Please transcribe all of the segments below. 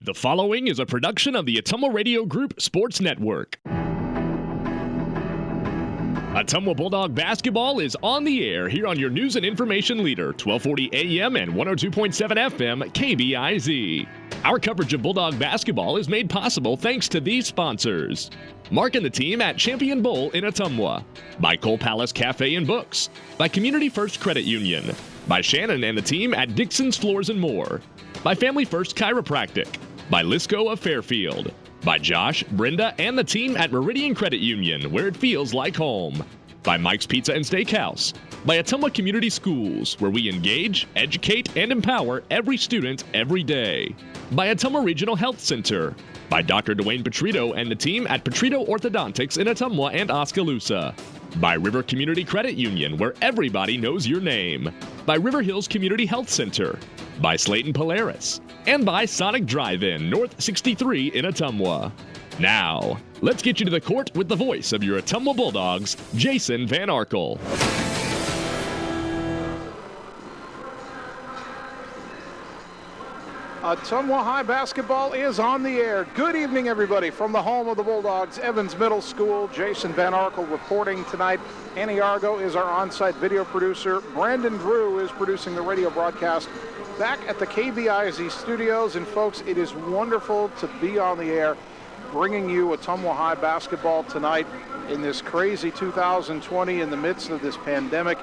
The following is a production of the Ottumwa Radio Group Sports Network. Ottumwa Bulldog basketball is on the air here on your news and information leader, 1240 AM and 102.7 FM KBIZ. Our coverage of Bulldog basketball is made possible thanks to these sponsors. Mark and the team at Champion Bowl in Ottumwa. By Cole Palace Cafe and Books. By Community First Credit Union. By Shannon and the team at Dixon's Floors and More. By Family First Chiropractic. By Lisco of Fairfield. By Josh, Brenda, and the team at Meridian Credit Union, where it feels like home. By Mike's Pizza and Steakhouse. By Ottumwa Community Schools, where we engage, educate, and empower every student every day. By Ottumwa Regional Health Center. By Dr. Dwayne Petrito and the team at Petrito Orthodontics in Ottumwa and Oskaloosa. By River Community Credit Union, where everybody knows your name. By River Hills Community Health Center. By Slayton Polaris. And by Sonic Drive-In, North 63 in Ottumwa. Now, let's get you to the court with the voice of your Ottumwa Bulldogs, Jason Van Arkel. Ottumwa High basketball is on the air. Good evening, everybody, from the home of the Bulldogs, Evans Middle School. Jason Van Arkel reporting tonight. Annie Argo is our on-site video producer. Brandon Drew is producing the radio broadcast back at the KBIZ studios. And folks, it is wonderful to be on the air, bringing you Ottumwa High basketball tonight in this crazy 2020 in the midst of this pandemic.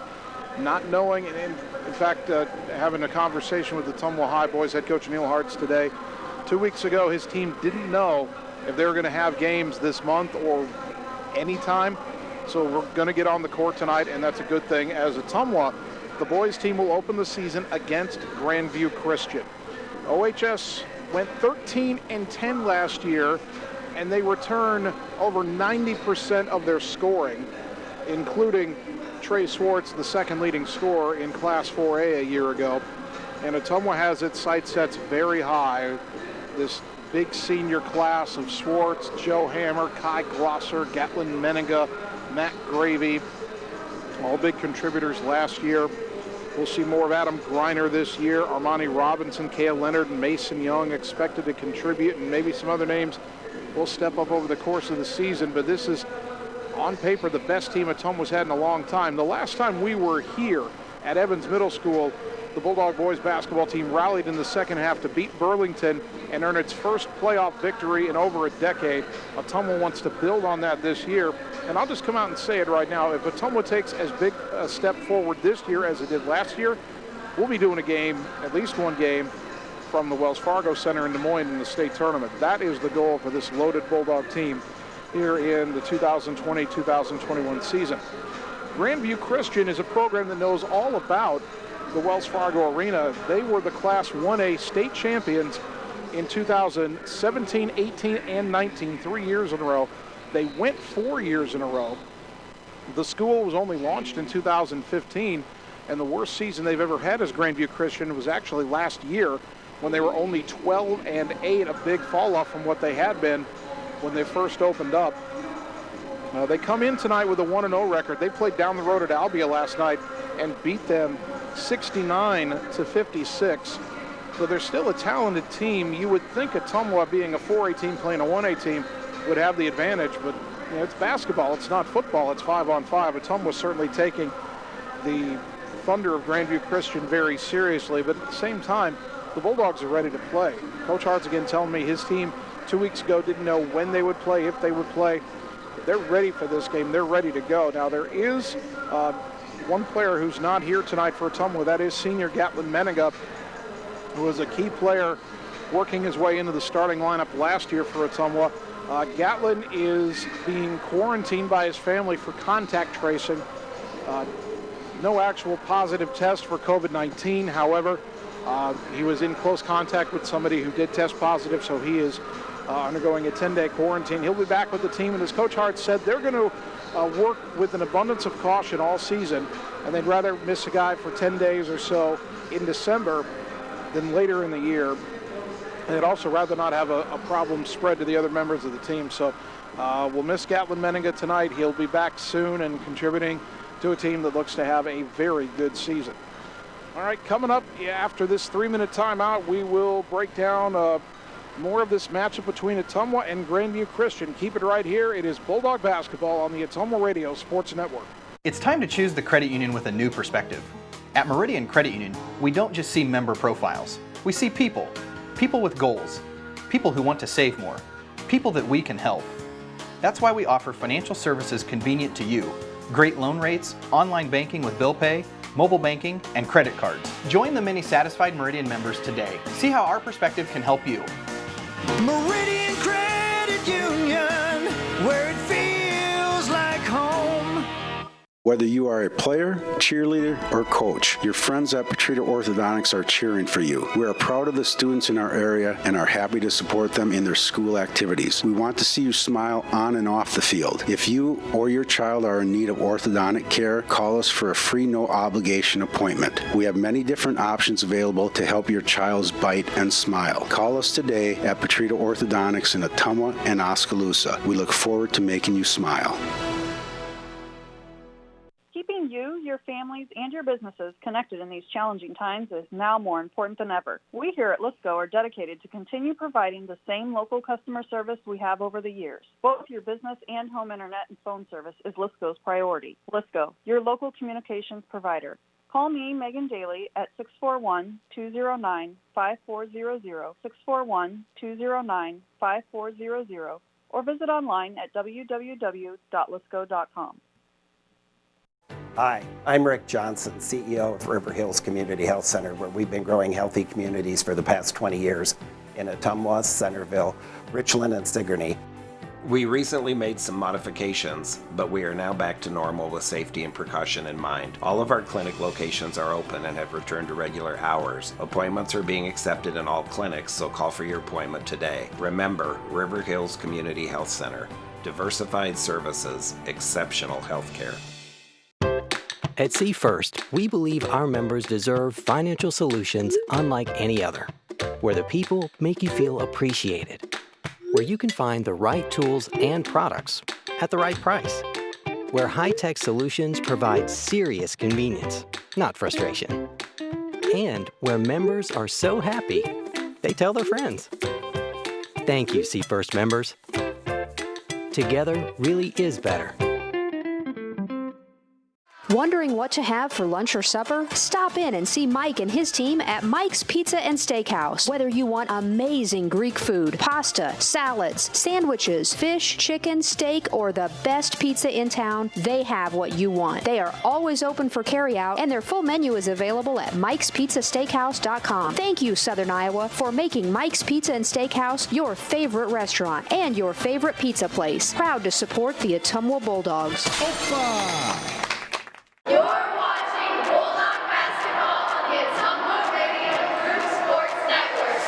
Not knowing, and in fact, having a conversation with the Ottumwa High boys head coach Neil Hartz today. 2 weeks ago, his team didn't know if they were going to have games this month or anytime. So we're going to get on the court tonight, and that's a good thing. As Ottumwa, the boys team will open the season against Grandview Christian. OHS went 13-10 last year, and they return over 90% of their scoring, including Trey Swartz, the second leading scorer in Class 4A a year ago. And Ottumwa has its sights set very high. This big senior class of Swartz, Joe Hammer, Kai Glosser, Gatlin Menninga, Matt Gravy, all big contributors last year. We'll see more of Adam Griner this year. Armani Robinson, Cale Leonard, and Mason Young expected to contribute, and maybe some other names will step up over the course of the season. But this is, on paper, the best team Ottumwa's had in a long time. The last time we were here at Evans Middle School, the Bulldog boys basketball team rallied in the second half to beat Burlington and earn its first playoff victory in over a decade. Ottumwa wants to build on that this year. And I'll just come out and say it right now. If Ottumwa takes as big a step forward this year as it did last year, we'll be doing a game, at least one game, from the Wells Fargo Center in Des Moines in the state tournament. That is the goal for this loaded Bulldog team here in the 2020-2021 season. Grandview Christian is a program that knows all about the Wells Fargo Arena. They were the Class 1A state champions in 2017, 18, and 19, 3 years in a row. They went 4 years in a row. The school was only launched in 2015, and the worst season they've ever had as Grandview Christian was actually last year when they were only 12-8, a big fall off from what they had been when they first opened up. They come in tonight with a 1-0 record. They played down the road at Albia last night and beat them 69-56. So they're still a talented team. You would think Ottumwa, being a 4A team playing a 1A team, would have the advantage, but you know, it's basketball. It's not football. It's 5-on-5. Ottumwa's certainly taking the thunder of Grandview Christian very seriously, but at the same time, the Bulldogs are ready to play. Coach Hart's again telling me his team 2 weeks ago didn't know when they would play, if they would play. They're ready for this game. They're ready to go. Now, there is one player who's not here tonight for Ottumwa. That is senior Gatlin Menninga, who was a key player working his way into the starting lineup last year for Ottumwa. Gatlin is being quarantined by his family for contact tracing. No actual positive test for COVID-19. However, he was in close contact with somebody who did test positive, so he is undergoing a 10-day quarantine. He'll be back with the team, and as Coach Hart said, they're going to work with an abundance of caution all season, and they'd rather miss a guy for 10 days or so in December than later in the year. And they'd also rather not have a problem spread to the other members of the team. So we'll miss Gatlin Menninga tonight. He'll be back soon and contributing to a team that looks to have a very good season. All right, coming up after this 3-minute timeout, we will break down More of this matchup between Ottumwa and Grandview Christian. Keep it right here. It is Bulldog basketball on the Ottumwa Radio Sports Network. It's time to choose the credit union with a new perspective. At Meridian Credit Union, we don't just see member profiles. We see people. People with goals. People who want to save more. People that we can help. That's why we offer financial services convenient to you. Great loan rates, online banking with bill pay, mobile banking, and credit cards. Join the many satisfied Meridian members today. See how our perspective can help you. Meridian Credit Union, where it feels like home. Whether you are a player, cheerleader, or coach, your friends at Petrita Orthodontics are cheering for you. We are proud of the students in our area and are happy to support them in their school activities. We want to see you smile on and off the field. If you or your child are in need of orthodontic care, call us for a free no-obligation appointment. We have many different options available to help your child's bite and smile. Call us today at Petrita Orthodontics in Ottumwa and Oskaloosa. We look forward to making you smile. Keeping you, your families, and your businesses connected in these challenging times is now more important than ever. We here at Lisco are dedicated to continue providing the same local customer service we have over the years. Both your business and home internet and phone service is Lisco's priority. Lisco, your local communications provider. Call me, Megan Daly, at 641-209-5400, 641-209-5400, or visit online at www.lisco.com. Hi, I'm Rick Johnson, CEO of River Hills Community Health Center, where we've been growing healthy communities for the past 20 years in Ottumwa, Centerville, Richland, and Sigourney. We recently made some modifications, but we are now back to normal with safety and precaution in mind. All of our clinic locations are open and have returned to regular hours. Appointments are being accepted in all clinics, so call for your appointment today. Remember, River Hills Community Health Center. Diversified services, exceptional health care. At See First, we believe our members deserve financial solutions unlike any other, where the people make you feel appreciated, where you can find the right tools and products at the right price, where high-tech solutions provide serious convenience, not frustration, and where members are so happy they tell their friends. Thank you, See First members. Together really is better. Wondering what to have for lunch or supper? Stop in and see Mike and his team at Mike's Pizza and Steakhouse. Whether you want amazing Greek food, pasta, salads, sandwiches, fish, chicken, steak, or the best pizza in town, they have what you want. They are always open for carryout, and their full menu is available at Mike'sPizzaSteakhouse.com. Thank you, Southern Iowa, for making Mike's Pizza and Steakhouse your favorite restaurant and your favorite pizza place. Proud to support the Ottumwa Bulldogs. Opa! You're watching Bulldog basketball on the Ottumwa Radio Group Sports Network.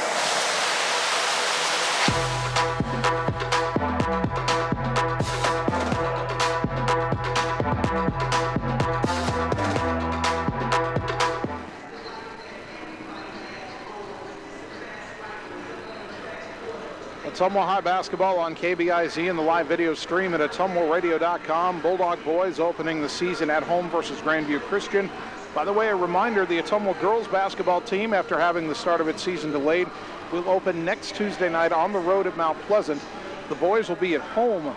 Ottumwa High basketball on KBIZ and the live video stream at OttumwaRadio.com. Bulldog boys opening the season at home versus Grandview Christian. By the way, a reminder, the Ottumwa girls basketball team, after having the start of its season delayed, will open next Tuesday night on the road at Mount Pleasant. The boys will be at home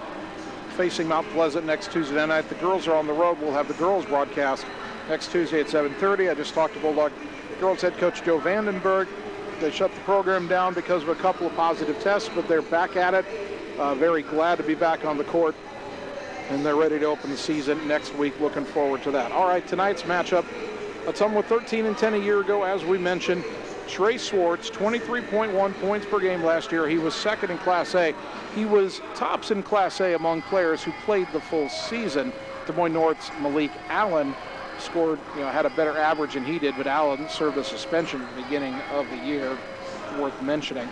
facing Mount Pleasant next Tuesday night. The girls are on the road. We'll have the girls broadcast next Tuesday at 7:30. I just talked to Bulldog girls head coach Joe Vandenberg. They shut the program down because of a couple of positive tests, but they're back at it. Very glad to be back on the court, and they're ready to open the season next week. Looking forward to that. All right, tonight's matchup, Ottumwa 13-10 a year ago, as we mentioned. Trey Swartz, 23.1 points per game last year. He was second in Class A. He was tops in Class A among players who played the full season. Des Moines North's Malik Allen scored, had a better average than he did, but Allen served a suspension at the beginning of the year, worth mentioning.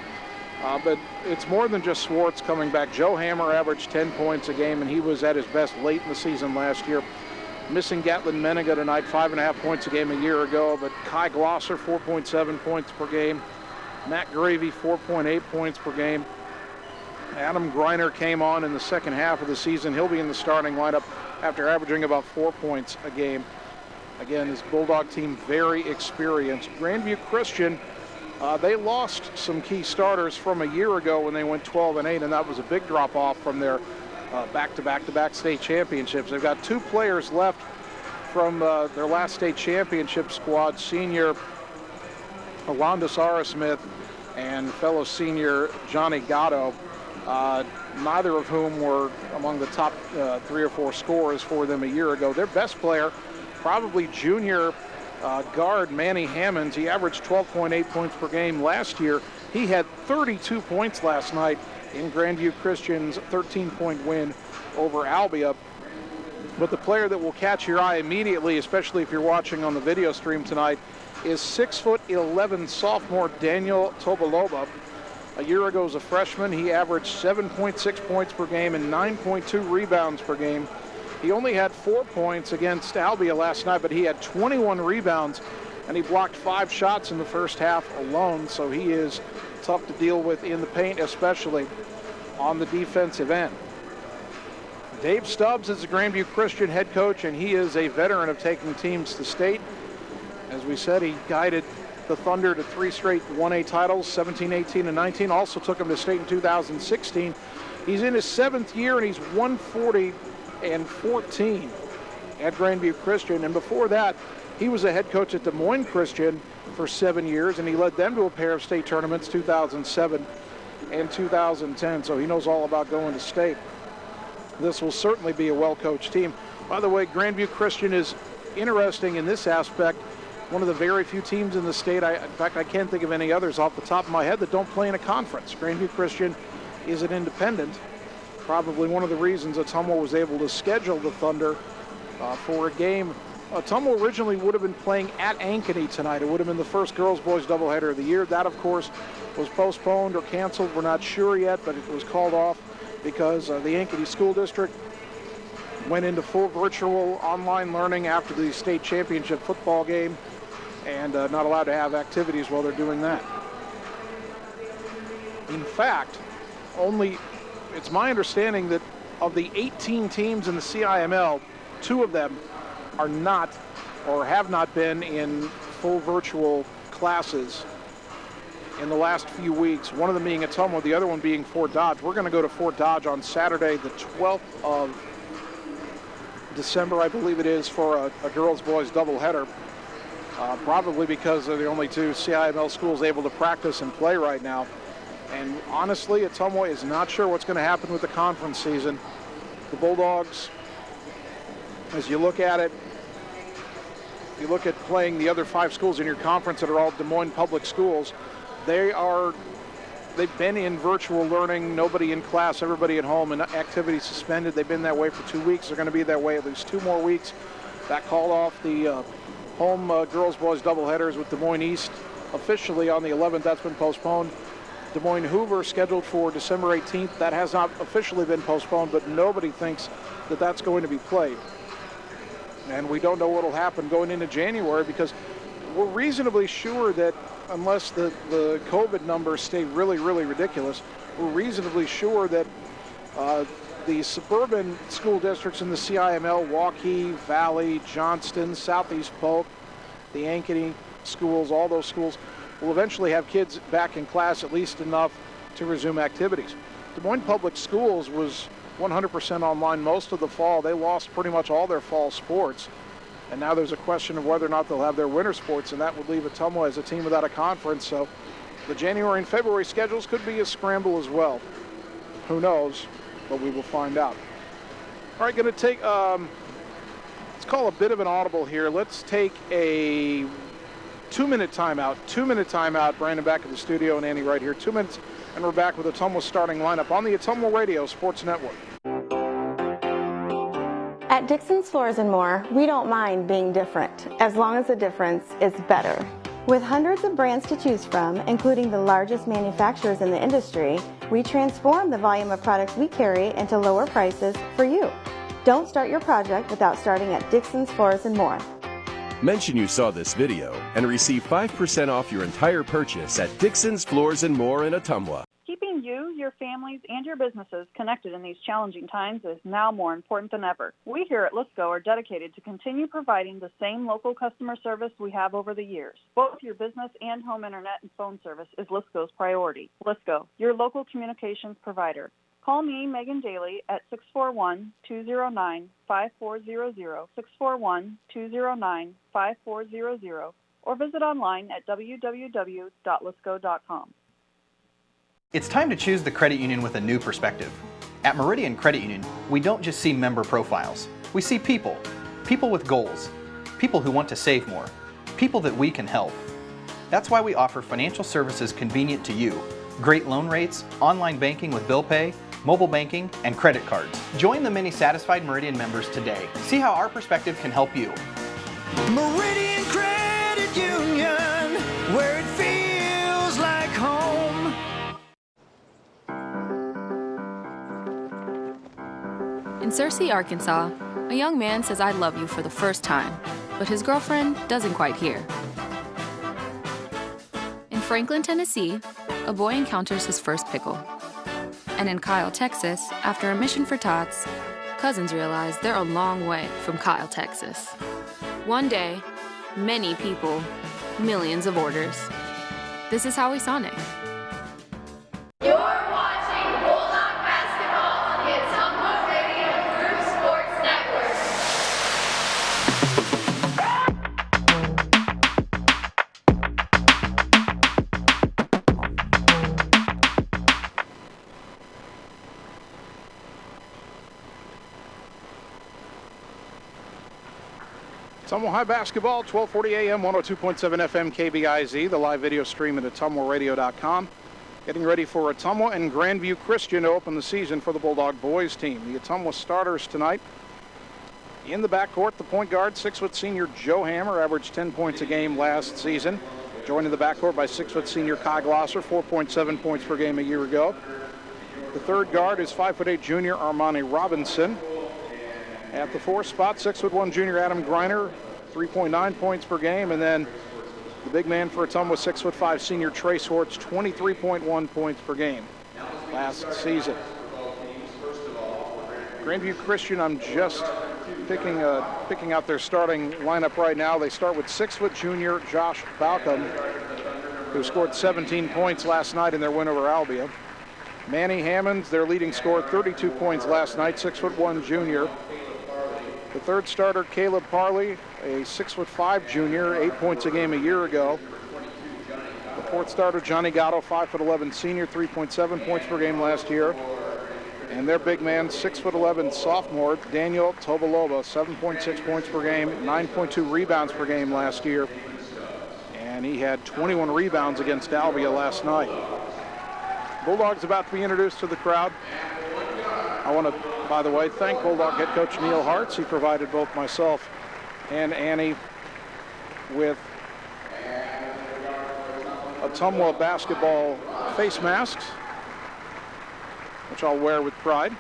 But it's more than just Swartz coming back. Joe Hammer averaged 10 points a game, and he was at his best late in the season last year. Missing Gatlin Menega tonight, 5.5 points a game a year ago, but Kai Glosser, 4.7 points per game. Matt Gravy, 4.8 points per game. Adam Greiner came on in the second half of the season. He'll be in the starting lineup after averaging about 4 points a game. Again, this Bulldog team very experienced. Grandview Christian They lost some key starters from a year ago when they went 12-8, and that was a big drop-off from their back-to-back state championships. They've got 2 players left from their last state championship squad, senior Alonda Sarah-Smith and fellow senior Johnny Gatto, neither of whom were among the top 3 or 4 scorers for them a year ago. Their best player, probably junior guard Manny Hammonds. He averaged 12.8 points per game last year. He had 32 points last night in Grandview Christian's 13-point win over Albia. But the player that will catch your eye immediately, especially if you're watching on the video stream tonight, is 6'11" sophomore Daniel Tobaloba. A year ago as a freshman, he averaged 7.6 points per game and 9.2 rebounds per game. He only had 4 points against Albia last night, but he had 21 rebounds, and he blocked 5 shots in the first half alone, so he is tough to deal with in the paint, especially on the defensive end. Dave Stubbs is the Grandview Christian head coach, and he is a veteran of taking teams to state. As we said, he guided the Thunder to 3 straight 1A titles, 17, 18, and 19. Also took him to state in 2016. He's in his 7th year, and he's 140-14 at Grandview Christian. And before that, he was a head coach at Des Moines Christian for 7 years, and he led them to a pair of state tournaments, 2007 and 2010. So he knows all about going to state. This will certainly be a well-coached team. By the way, Grandview Christian is interesting in this aspect. One of the very few teams in the state, in fact, I can't think of any others off the top of my head, that don't play in a conference. Grandview Christian is an independent. Probably one of the reasons Ottumwa was able to schedule the Thunder for a game. Ottumwa originally would have been playing at Ankeny tonight. It would have been the first girls-boys doubleheader of the year. That, of course, was postponed or canceled. We're not sure yet, but it was called off because the Ankeny School District went into full virtual online learning after the state championship football game, and not allowed to have activities while they're doing that. In fact, it's my understanding that of the 18 teams in the CIML, 2 of them are not or have not been in full virtual classes in the last few weeks, one of them being Ottumwa, the other one being Fort Dodge. We're going to go to Fort Dodge on Saturday, the 12th of December, I believe it is, for a girls-boys doubleheader. Probably because they're the only 2 CIML schools able to practice and play right now. And honestly, Ottumwa is not sure what's going to happen with the conference season. The Bulldogs, as you look at it, you look at playing the other 5 schools in your conference that are all Des Moines public schools. They've been in virtual learning, nobody in class, everybody at home, and activities suspended. They've been that way for 2 weeks. They're going to be that way at least 2 more weeks. That called off the home girls-boys doubleheaders with Des Moines East officially on the 11th. That's been postponed. Des Moines Hoover scheduled for December 18th. That has not officially been postponed, but nobody thinks that that's going to be played. And we don't know what will happen going into January, because we're reasonably sure that unless the COVID numbers stay really, really ridiculous, we're reasonably sure that the suburban school districts in the CIML, Waukee, Valley, Johnston, Southeast Polk, the Ankeny schools, all those schools will eventually have kids back in class, at least enough to resume activities. Des Moines Public Schools was 100% online most of the fall. They lost pretty much all their fall sports. And now there's a question of whether or not they'll have their winter sports, and that would leave Ottumwa as a team without a conference. So the January and February schedules could be a scramble as well. Who knows, but we will find out. All right, going to take, let's call a bit of an audible here. Let's take a 2-minute timeout. 2-minute timeout. Brandon back in the studio and Annie right here. 2 minutes, and we're back with Ottumwa's starting lineup on the Ottumwa Radio Sports Network. At Dixon's Floors & More, we don't mind being different, as long as the difference is better. With hundreds of brands to choose from, including the largest manufacturers in the industry, we transform the volume of products we carry into lower prices for you. Don't start your project without starting at Dixon's Floors & More. Mention you saw this video and receive 5% off your entire purchase at Dixon's Floors & More in Ottumwa. Keeping you, your families, and your businesses connected in these challenging times is now more important than ever. We here at Let's Go are dedicated to continue providing the same local customer service we have over the years. Both your business and home internet and phone service is Let's Go's priority. Let's Go, your local communications provider. Call me, Megan Daly, at 641-209-5400, 641-209-5400, or visit online at www.letsgo.com. It's time to choose the credit union with a new perspective. At Meridian Credit Union, we don't just see member profiles. We see people. People with goals. People who want to save more. People that we can help. That's why we offer financial services convenient to you. Great loan rates, online banking with bill pay, mobile banking, and credit cards. Join the many satisfied Meridian members today. See how our perspective can help you. Meridian Credit Union, where it feels like home. In Searcy, Arkansas, a young man says I love you for the first time, but his girlfriend doesn't quite hear. In Franklin, Tennessee, a boy encounters his first pickle. And in Kyle, Texas, after a mission for tots, cousins realize they're a long way from Kyle, Texas. One day, many people, millions of orders. This is Howie Sonic. You're watching Bulldog basketball on the Ottumwa Radio Group Sports Network. Ottumwa High basketball, 1240 AM, 102.7 FM KBIZ, the live video stream at ottumwaradio.com. Getting ready for Ottumwa and Grandview Christian to open the season for the Bulldog boys team. The Ottumwa starters tonight. In the backcourt, the point guard, 6-foot senior Joe Hammer, averaged 10 points a game last season. Joined in the backcourt by 6-foot senior Kai Glosser, 4.7 points per game a year ago. The third guard is 5'8" junior Armani Robinson. At the fourth spot, 6'1" junior Adam Greiner, 3.9 points per game. And then the big man for Ottumwa, 6'5" senior Trey Swartz, 23.1 points per game last season. Grandview Christian, I'm just picking out their starting lineup right now. They start with 6-foot junior Josh Balcom, who scored 17 points last night in their win over Albia. Manny Hammonds, their leading scorer, 32 points last night, 6'1" junior. The third starter, Caleb Parley, a 6'5" junior, 8 points a game a year ago. The fourth starter, Johnny Gatto, 5'11" senior, 3.7 points per game last year. And their big man, 6'11" sophomore, Daniel Tobaloba, 7.6 points per game, 9.2 rebounds per game last year. And he had 21 rebounds against Albia last night. Bulldogs about to be introduced to the crowd. I want to, by the way, thank Bulldog head coach Neil Hartz. He provided both myself and Annie with Ottumwa basketball face masks, which I'll wear with pride.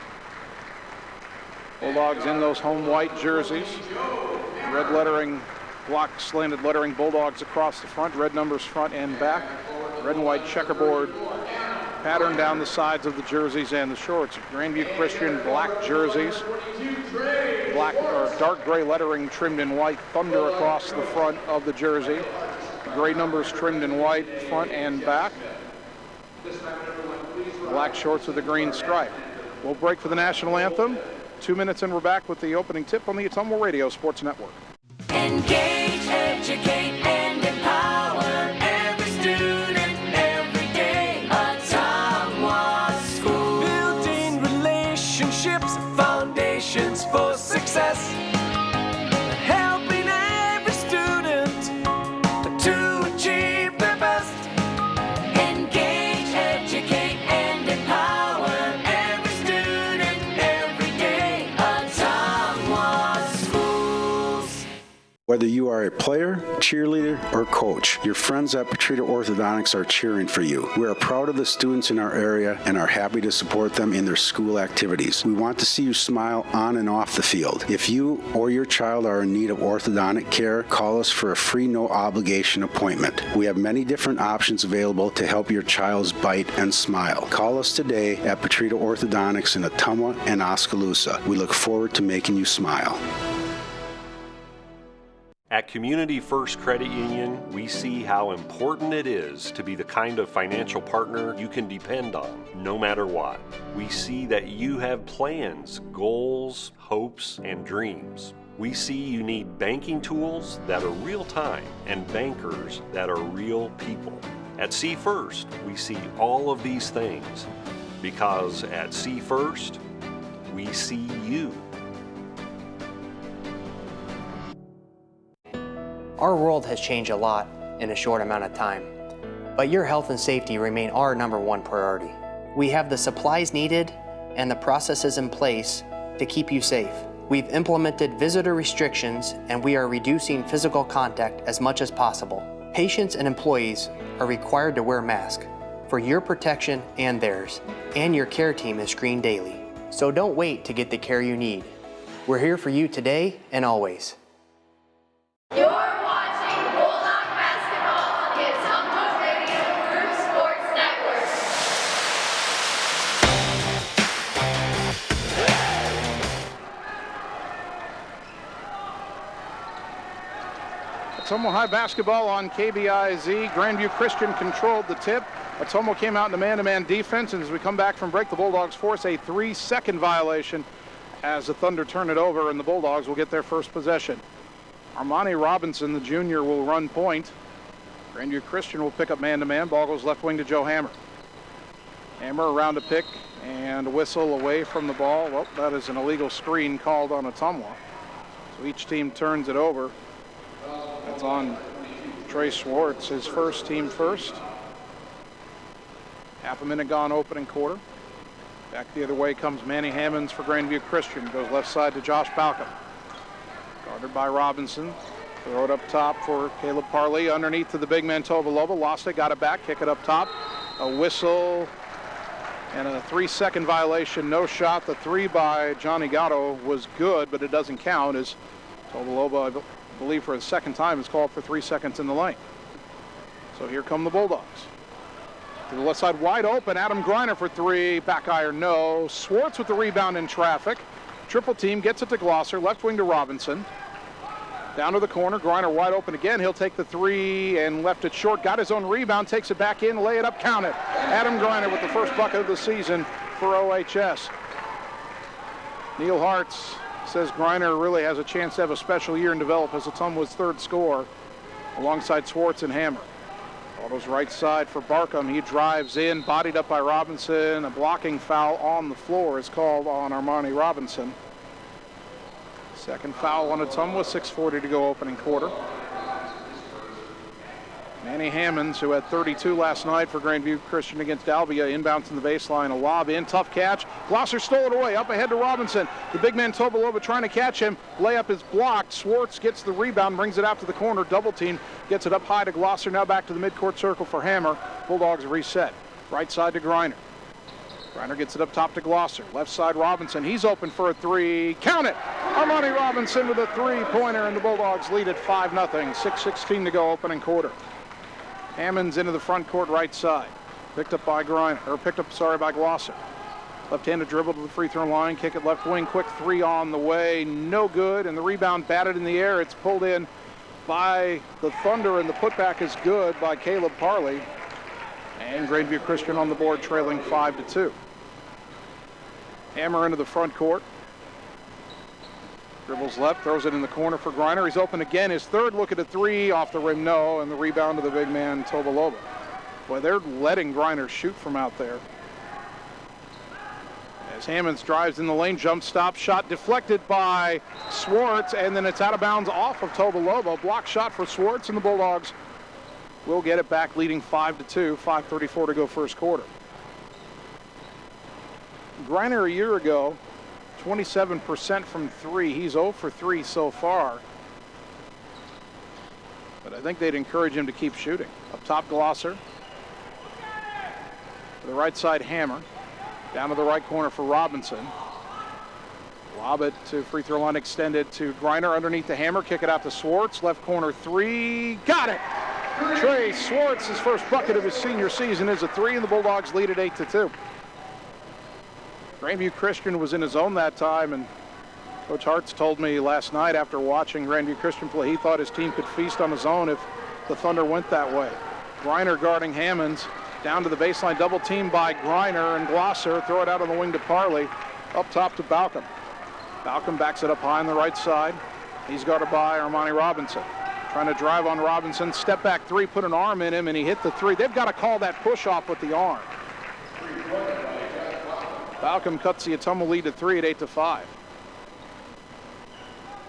Bulldogs in those home white jerseys. Red lettering, block slanted lettering, Bulldogs across the front, red numbers front and back. Red and white checkerboard pattern down the sides of the jerseys and the shorts. Grandview Christian black jerseys, black or dark gray lettering trimmed in white, thunder across the front of the jersey. Gray numbers trimmed in white front and back. Black shorts with a green stripe. We'll break for the national anthem. 2 minutes and we're back with the opening tip on the Ottumwa Radio Sports Network. Engage, educate, and empower every student every day. Ottumwa School. Building relationships, foundations for success. Helping every student to achieve their best. Engage, educate, and empower every student, every day. Ottumwa Schools. Whether you are a player, cheerleader, or coach, your friends at Petrita Orthodontics are cheering for you. We are proud of the students in our area and are happy to support them in their school activities. We want to see you smile on and off the field. If you or your child are in need of orthodontic care, call us for a free no-obligation appointment. We have many different options available to help your child's bite and smile. Call us today at Petrita Orthodontics in Ottumwa and Oskaloosa. We look forward to making you smile. At Community First Credit Union, we see how important it is to be the kind of financial partner you can depend on, no matter what. We see that you have plans, goals, hopes, and dreams. We see you need banking tools that are real-time and bankers that are real people. At See First, we see all of these things because at See First, we see you. Our world has changed a lot in a short amount of time, but your health and safety remain our #1 priority. We have the supplies needed and the processes in place to keep you safe. We've implemented visitor restrictions and we are reducing physical contact as much as possible. Patients and employees are required to wear masks for your protection and theirs, and your care team is screened daily. So don't wait to get the care you need. We're here for you today and always. You're watching Bulldog basketball on the Ottumwa Radio Group Sports Network. Ottumwa High basketball on KBIZ. Grandview Christian controlled the tip. Ottumwa came out in the man-to-man defense, and as we come back from break, the Bulldogs force a 3-second violation as the Thunder turn it over, and the Bulldogs will get their first possession. Armani Robinson, the junior, will run point. Grandview Christian will pick up man-to-man. Ball goes left wing to Joe Hammer. Hammer around a pick and a whistle away from the ball. Well, that is an illegal screen called on Ottumwa. So each team turns it over. That's on Trey Schwartz, his first, team first. Half a minute gone opening quarter. Back the other way comes Manny Hammonds for Grandview Christian. Goes left side to Josh Balcom. Guarded by Robinson. Throw it up top for Caleb Parley. Underneath to the big man Tovaloba. Lost it, got it back, kick it up top. A whistle and a 3-second violation. No shot. The three by Johnny Gatto was good, but it doesn't count as Tovaloba, I believe for the second time, is called for 3 seconds in the lane. So here come the Bulldogs. To the left side, wide open. Adam Greiner for three. Back iron, no. Schwartz with the rebound in traffic. Triple team gets it to Glosser. Left wing to Robinson. Down to the corner. Greiner wide open again. He'll take the three and left it short. Got his own rebound. Takes it back in. Lay it up. Count it. Adam Greiner with the first bucket of the season for OHS. Neil Hartz says Greiner really has a chance to have a special year and develop as Ottumwa's third scorer alongside Schwartz and Hammer. Auto's right side for Barkham. He drives in, bodied up by Robinson. A blocking foul on the floor is called on Armani Robinson. Second foul on Ottumwa, 6:40 to go opening quarter. Manny Hammonds, who had 32 last night for Grandview Christian against Dalvia, inbounds in the baseline, a lob in, tough catch. Glosser stole it away, up ahead to Robinson. The big man Tobalova trying to catch him. Layup is blocked. Schwartz gets the rebound, brings it out to the corner. Double team, gets it up high to Glosser. Now back to the midcourt circle for Hammer. Bulldogs reset. Right side to Greiner. Greiner gets it up top to Glosser. Left side Robinson. He's open for a three. Count it! Armani Robinson with a three-pointer, and the Bulldogs lead at 5-0. 6:16 to go opening quarter. Hammonds into the front court right side. Picked up by Glosser. Left-handed dribble to the free throw line. Kick it left wing. Quick three on the way. No good. And the rebound batted in the air. It's pulled in by the Thunder, and the putback is good by Caleb Parley. And Grandview Christian on the board, trailing 5-2. Hammer into the front court. Dribbles left, throws it in the corner for Greiner. He's open again. His third look at a three, off the rim, no, and the rebound to the big man, Tobalova. Boy, they're letting Greiner shoot from out there. As Hammonds drives in the lane, jump stop, shot deflected by Schwartz, and then it's out of bounds off of Tobalova. Block shot for Schwartz, and the Bulldogs will get it back, leading 5-2, 5:34 to go first quarter. Greiner a year ago, 27% from three. He's 0 for 3 so far. but I think they'd encourage him to keep shooting. Up top, Glosser. To the right side, Hammer. Down to the right corner for Robinson. Lob it to free throw line extended to Griner underneath the Hammer. Kick it out to Swartz. Left corner three. Got it! Trey Swartz, his first bucket of his senior season, is a three, and the Bulldogs lead at 8-2. Grandview Christian was in his zone that time, and Coach Hartz told me last night after watching Grandview Christian play, he thought his team could feast on his own if the Thunder went that way. Griner guarding Hammonds. Down to the baseline, double team by Griner and Glosser. Throw it out on the wing to Parley. Up top to Balcom. Balcom backs it up high on the right side. He's guarded by Armani Robinson. Trying to drive on Robinson. Step back three, put an arm in him, and he hit the three. They've got to call that push off with the arm. Balcom cuts the Ottumwa lead to 3 at 8-5.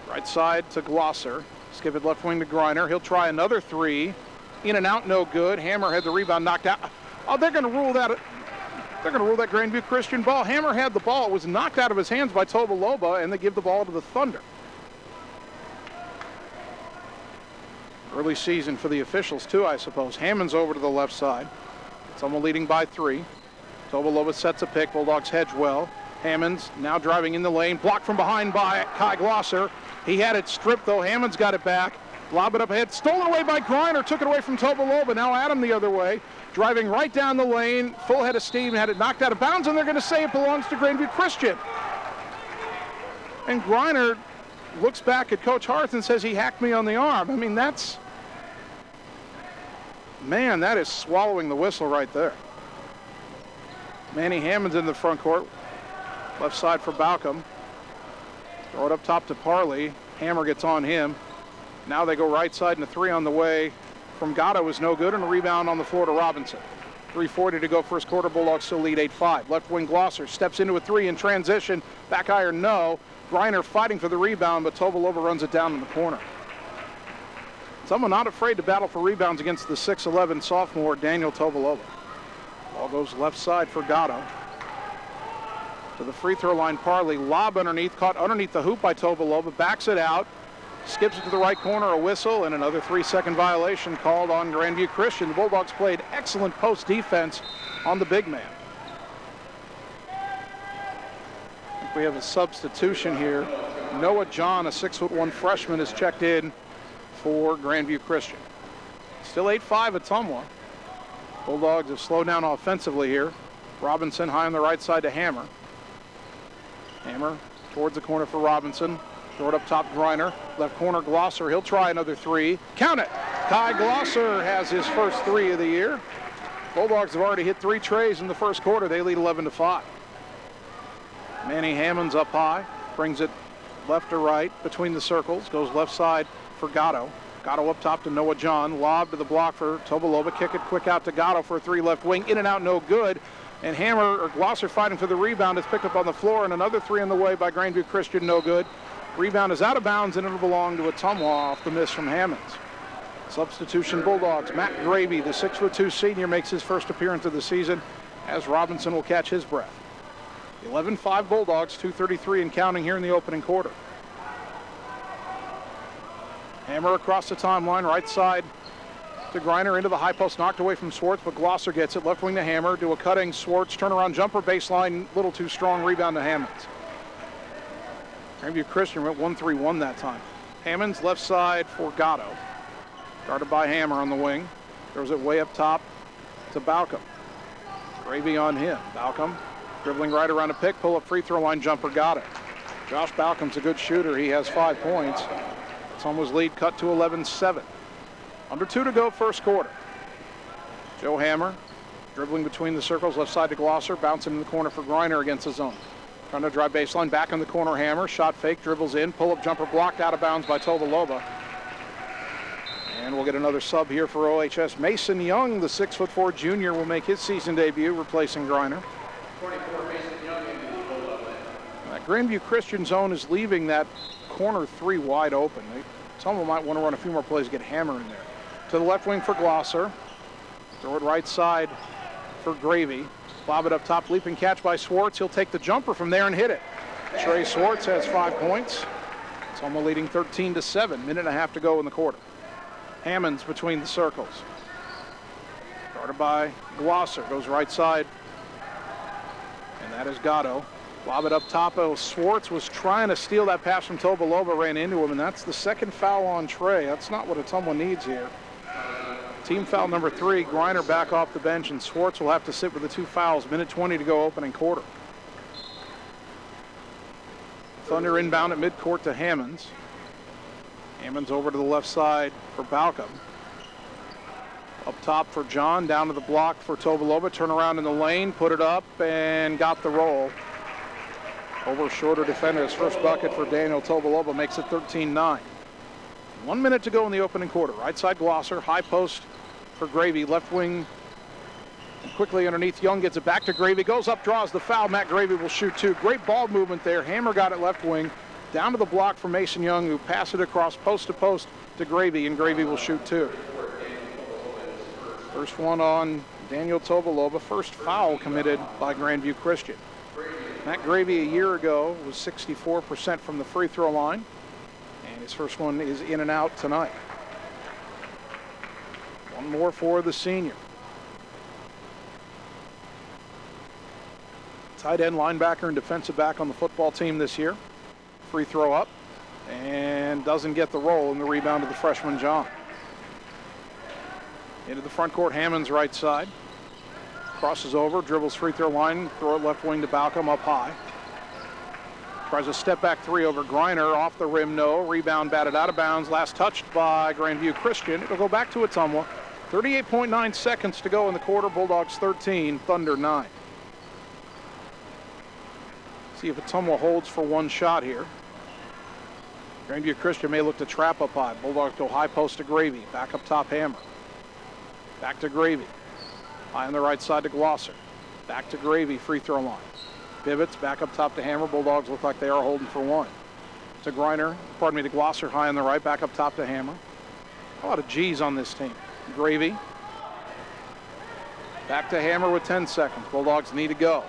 Right side to Glosser. Skip it left wing to Griner. He'll try another three. In and out, no good. Hammer had the rebound knocked out. Oh, they're going to rule that. They're going to rule that Grandview Christian ball. Hammer had the ball. It was knocked out of his hands by Tobaloba, and they give the ball to the Thunder. Early season for the officials, too, I suppose. Hammond's over to the left side. Someone leading by 3. Tobaloba sets a pick. Bulldogs hedge well. Hammond's now driving in the lane. Blocked from behind by Kai Glosser. He had it stripped, though. Hammond's got it back. Lob it up ahead. Stolen away by Griner. Took it away from Tobaloba. Now Adam the other way. Driving right down the lane. Full head of steam. Had it knocked out of bounds, and they're going to say it belongs to Grandview Christian. And Griner looks back at Coach Harth and says he hacked me on the arm. I mean, that's... Man, that is swallowing the whistle right there. Manny Hammond's in the front court. Left side for Balcom. Throw it up top to Parley. Hammer gets on him. Now they go right side, and a three on the way from Gatto is no good, and a rebound on the floor to Robinson. 3:40 to go first quarter. Bulldogs still lead 8-5. Left wing Glosser steps into a three in transition. Back iron, no. Griner fighting for the rebound, but Tobaloba runs it down in the corner. Someone not afraid to battle for rebounds against the 6'11 sophomore Daniel Tobaloba. Ball goes left side for Gatto. To the free throw line, Parley. Lob underneath, caught underneath the hoop by Tobaloba. Backs it out. Skips it to the right corner, a whistle, and another 3-second violation called on Grandview Christian. The Bulldogs played excellent post defense on the big man. I think we have a substitution here. Noah John, a 6'1" freshman, is checked in for Grandview Christian. Still 8-5 at Ottumwa. Bulldogs have slowed down offensively here. Robinson high on the right side to Hammer. Hammer towards the corner for Robinson. Throw it up top, Griner. Left corner, Glosser. He'll try another three. Count it! Kai Glosser has his first three of the year. Bulldogs have already hit 3 trays in the first quarter. They lead 11-5. Manny Hammond's up high. Brings it left to right between the circles. Goes left side for Gatto. Gatto up top to Noah John. Lob to the block for Tobaloba. Kick it quick out to Gatto for a 3 left wing. In and out, no good. And Hammer, or Glosser fighting for the rebound. It's picked up on the floor, and another 3 on the way by Grandview Christian, no good. Rebound is out of bounds, and it'll belong to Ottumwa off the miss from Hammonds. Substitution Bulldogs. Matt Gravy, the 6'2" senior, makes his first appearance of the season as Robinson will catch his breath. 11-5 Bulldogs, 2:33 and counting here in the opening quarter. Hammer across the timeline, right side to Griner, into the high post, knocked away from Swartz, but Glosser gets it. Left wing to Hammer, do a cutting Swartz, turnaround jumper, baseline, little too strong, rebound to Hammonds. Grandview Christian went 1-3-1 that time. Hammond's left side for Gatto. Guarded by Hammer on the wing. Throws it way up top to Balcom. Gravy on him. Balcom dribbling right around a pick, pull up free throw line jumper, got it. Josh Balcom's a good shooter. He has 5 points. Ottumwa's lead cut to 11-7. Under 2 to go first quarter. Joe Hammer dribbling between the circles, left side to Glosser, bouncing in the corner for Griner against the zone. Trying to drive baseline, back in the corner, Hammer, shot fake, dribbles in, pull-up jumper blocked out of bounds by Tobaloba. And we'll get another sub here for OHS. Mason Young, the 6'4" junior, will make his season debut, replacing Griner. That Grandview Christian zone is leaving that corner 3 wide open. Someone might want to run a few more plays to get Hammer in there. To the left wing for Glosser. Throw it right side for Gravy. Lob it up top, leaping catch by Swartz. He'll take the jumper from there and hit it. Trey Swartz has 5 points. Ottumwa leading 13-7. Minute and a half to go in the quarter. Hammonds between the circles. Started by Glosser, goes right side. And that is Gatto. Lob it up top. Swartz was trying to steal that pass from Tobolova, ran into him, and that's the second foul on Trey. That's not what Ottumwa needs here. Team foul number 3, Griner back off the bench, and Swartz will have to sit with the 2 fouls. Minute 20 to go, opening quarter. Thunder inbound at midcourt to Hammonds. Hammonds over to the left side for Balcom. Up top for John, down to the block for Tobolova. Turn around in the lane, put it up, and got the roll. Over a shorter defender. His first bucket for Daniel Tobolova makes it 13-9. 1 minute to go in the opening quarter. Right side Glosser, high post for Gravy, left wing. And quickly underneath, Young gets it back to Gravy, goes up, draws the foul. Matt Gravy will shoot 2. Great ball movement there. Hammer got it left wing, down to the block for Mason Young, who passed it across post to post to Gravy, and Gravy will shoot 2. First one on Daniel Tobolova, first foul committed by Grandview Christian. Matt Gravy a year ago was 64% from the free throw line, and his first one is in and out tonight. One more for the senior. Tight end, linebacker, and defensive back on the football team this year. Free throw up, and doesn't get the roll, and the rebound to the freshman John. Into the front court, Hammonds right side. Crosses over, dribbles free throw line, throw it left wing to Balcom up high. Tries a step back 3 over Griner, off the rim, no. Rebound batted out of bounds, last touched by Grandview Christian. It'll go back to Ottumwa. 38.9 seconds to go in the quarter. Bulldogs 13, Thunder 9. See if Ottumwa holds for one shot here. Grandview Christian may look to trap up high. Bulldogs go high post to Gravy, back up top Hammer. Back to Gravy. High on the right side to Glosser. Back to Gravy, free throw line. Pivots, back up top to Hammer. Bulldogs look like they are holding for one. To Griner, to Glosser, high on the right, back up top to Hammer. A lot of G's on this team. Gravy. Back to Hammer with 10 seconds. Bulldogs need to go.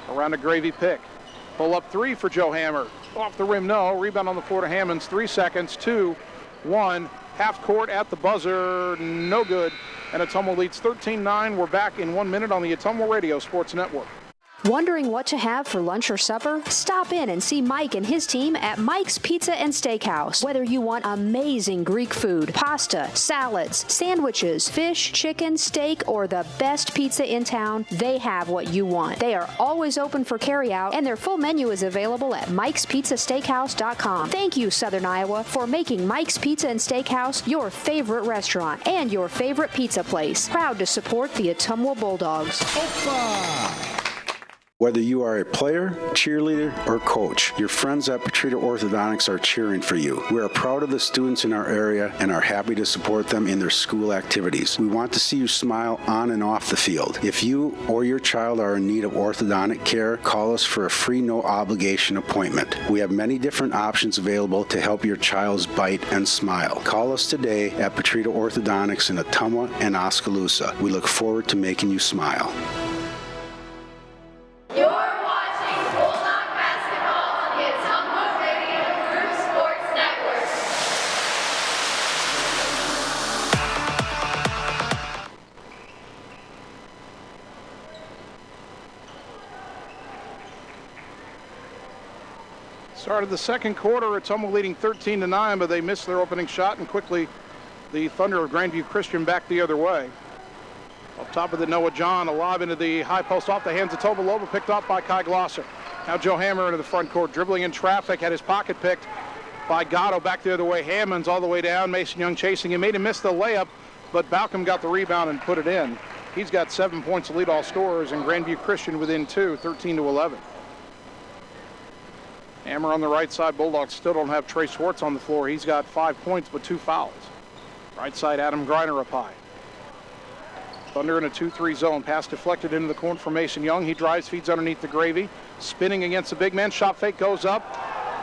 Around to Gravy pick. Pull up 3 for Joe Hammer. Off the rim, no. Rebound on the floor to Hammonds. 3 seconds, 2, 1. Half court at the buzzer, no good. And Ottumwa leads 13-9. We're back in 1 minute on the Ottumwa Radio Sports Network. Wondering what to have for lunch or supper? Stop in and see Mike and his team at Mike's Pizza and Steakhouse. Whether you want amazing Greek food, pasta, salads, sandwiches, fish, chicken, steak, or the best pizza in town, they have what you want. They are always open for carryout, and their full menu is available at Mike'sPizzaSteakhouse.com. Thank you, Southern Iowa, for making Mike's Pizza and Steakhouse your favorite restaurant and your favorite pizza place. Proud to support the Ottumwa Bulldogs. Whether you are a player, cheerleader, or coach, your friends at Petrita Orthodontics are cheering for you. We are proud of the students in our area and are happy to support them in their school activities. We want to see you smile on and off the field. If you or your child are in need of orthodontic care, call us for a free, no-obligation appointment. We have many different options available to help your child's bite and smile. Call us today at Petrita Orthodontics in Ottumwa and Oskaloosa. We look forward to making you smile. You're watching Bulldog Basketball on the Ottumwa Radio Group Sports Network. Started the second quarter, Ottumwa leading 13-9, but they missed their opening shot, and quickly the Thunder of Grandview Christian back the other way. Up top of the Noah John, a lob into the high post off the hands of Tobolova, picked off by Kai Glosser. Now Joe Hammer into the front court, dribbling in traffic, had his pocket picked by Gatto back the other way. Hammonds all the way down, Mason Young chasing him, made him miss the layup, but Balcom got the rebound and put it in. He's got 7 points to lead all scorers, and Grandview Christian within 2, 13-11. Hammer on the right side. Bulldogs still don't have Trey Swartz on the floor. He's got 5 points but 2 fouls. Right side, Adam Griner up high. Thunder in a 2-3 zone. Pass deflected into the corner for Mason Young. He drives, feeds underneath the Gravy. Spinning against the big man. Shot fake goes up.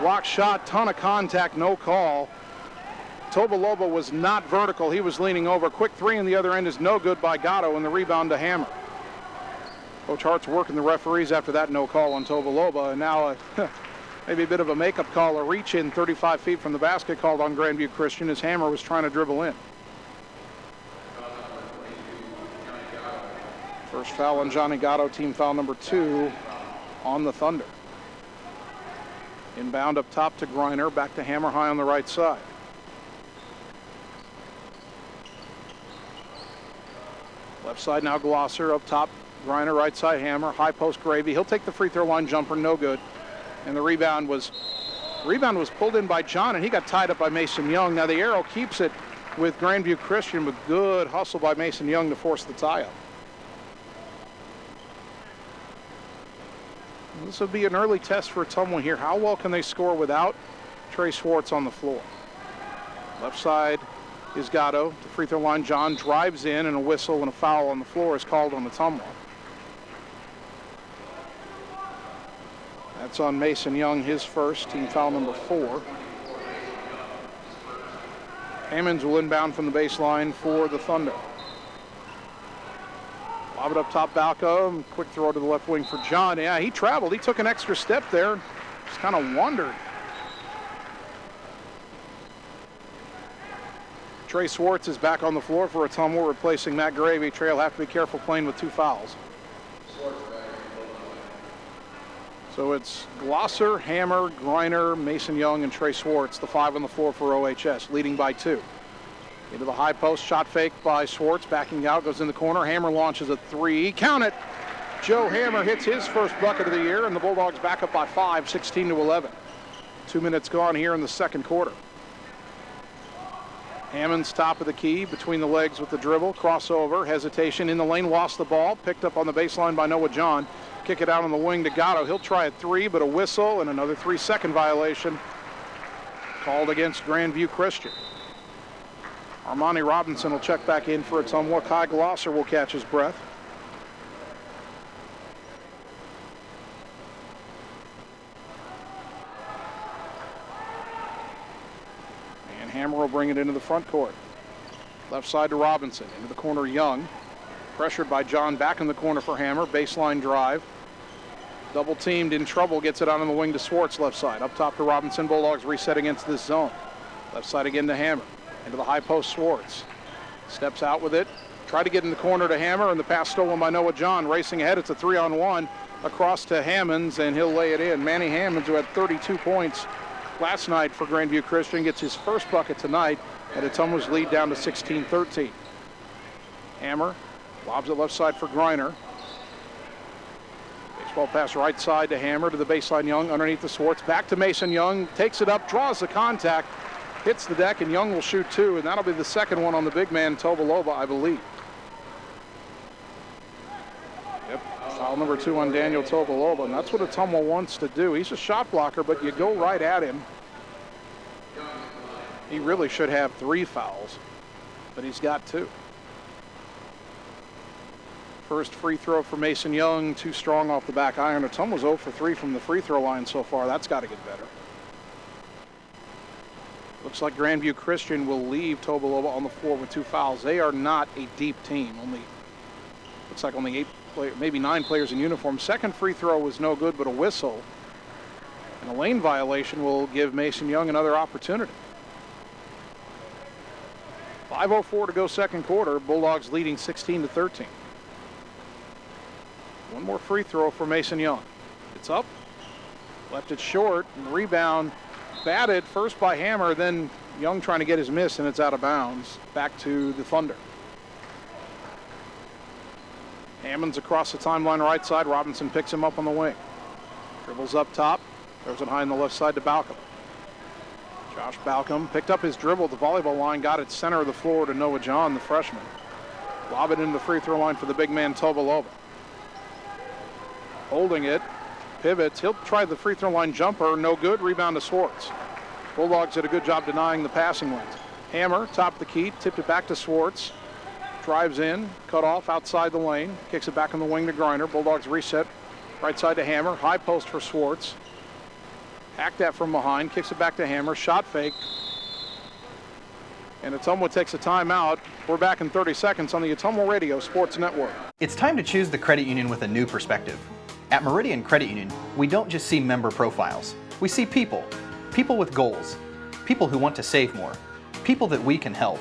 Block shot, ton of contact, no call. Tobolova was not vertical. He was leaning over. Quick 3 in the other end is no good by Gatto, and the rebound to Hammer. Coach Hart's working the referees after that no call on Tobolova, and now maybe a bit of a makeup call, a reach in 35 feet from the basket called on Grandview Christian as Hammer was trying to dribble in. First foul on Johnny Gatto, team foul number 2 on the Thunder. Inbound up top to Griner, back to Hammer high on the right side. Left side now Glosser, up top Griner, right side Hammer, high post Gravy. He'll take the free throw line jumper, no good. And the rebound was pulled in by John, and he got tied up by Mason Young. Now the arrow keeps it with Grandview Christian, with good hustle by Mason Young to force the tie-up. This will be an early test for Ottumwa here. How well can they score without Trey Swartz on the floor? Left side is Gatto. The free throw line, John drives in, and a whistle and a foul on the floor is called on Ottumwa. That's on Mason Young, his first, team foul number 4. Hammonds will inbound from the baseline for the Thunder. Lob it up top, Balco. Quick throw to the left wing for John. Yeah, he traveled. He took an extra step there. Just kind of wandered. Trey Swartz is back on the floor for Ottumwa, replacing Matt Gravy. Trey will have to be careful playing with 2 fouls. So it's Glosser, Hammer, Griner, Mason Young, and Trey Swartz, the 5 on the floor for OHS, leading by 2. Into the high post, shot fake by Swartz, backing out, goes in the corner. Hammer launches a 3. Count it! Joe Hammer hits his first bucket of the year, and the Bulldogs back up by 5, 16-11. 2 minutes gone here in the second quarter. Hammond's top of the key, between the legs with the dribble, crossover, hesitation in the lane, lost the ball, picked up on the baseline by Noah John. Kick it out on the wing to Gatto. He'll try a 3, but a whistle and another 3-second violation called against Grandview Christian. Armani Robinson will check back in for Ottumwa. Kai Glosser will catch his breath. And Hammer will bring it into the front court. Left side to Robinson, into the corner Young. Pressured by John, back in the corner for Hammer. Baseline drive. Double teamed, in trouble, gets it out on the wing to Swartz, left side. Up top to Robinson. Bulldogs reset against this zone. Left side again to Hammer. Into the high post, Swartz. Steps out with it. Try to get in the corner to Hammer, and the pass stolen by Noah John. Racing ahead, it's a 3-on-1 across to Hammonds, and he'll lay it in. Manny Hammonds, who had 32 points last night for Grandview Christian, gets his first bucket tonight, and Ottumwa's lead down to 16-13. Hammer lobs it left side for Griner. Baseball pass right side to Hammer, to the baseline Young, underneath the Swartz. Back to Mason Young, takes it up, draws the contact, hits the deck, and Young will shoot 2, and that'll be the second one on the big man, Tobolova, I believe. Yep, foul number 2 on Daniel Tobolova, and that's what Ottumwa wants to do. He's a shot blocker, but you go right at him. He really should have 3 fouls, but he's got 2. First free throw for Mason Young, too strong off the back iron. Ottumwa's 0 for 3 from the free throw line so far. That's got to get better. Looks like Grandview Christian will leave Tobolova on the floor with 2 fouls. They are not a deep team. Looks like only 8 players, maybe 9 players in uniform. Second free throw was no good, but a whistle and a lane violation will give Mason Young another opportunity. 5:04 to go second quarter. Bulldogs leading 16-13. One more free throw for Mason Young. It's up, left it short, and rebound. Batted first by Hammer, then Young trying to get his miss, and it's out of bounds. Back to the Thunder. Hammonds across the timeline right side. Robinson picks him up on the wing. Dribbles up top. Throws it high on the left side to Balcom. Josh Balcom picked up his dribble at the volleyball line, got it center of the floor to Noah John, the freshman. Lob it into the free throw line for the big man, Tobolova. Holding it. Pivots. He'll try the free throw line jumper. No good. Rebound to Swartz. Bulldogs did a good job denying the passing lanes. Hammer, top of the key, tipped it back to Swartz. Drives in, cut off outside the lane. Kicks it back on the wing to Griner. Bulldogs reset. Right side to Hammer. High post for Swartz. Hacked that from behind. Kicks it back to Hammer. Shot fake. And Ottumwa takes a timeout. We're back in 30 seconds on the Ottumwa Radio Sports Network. It's time to choose the credit union with a new perspective. At Meridian Credit Union, we don't just see member profiles. We see people. People with goals. People who want to save more. People that we can help.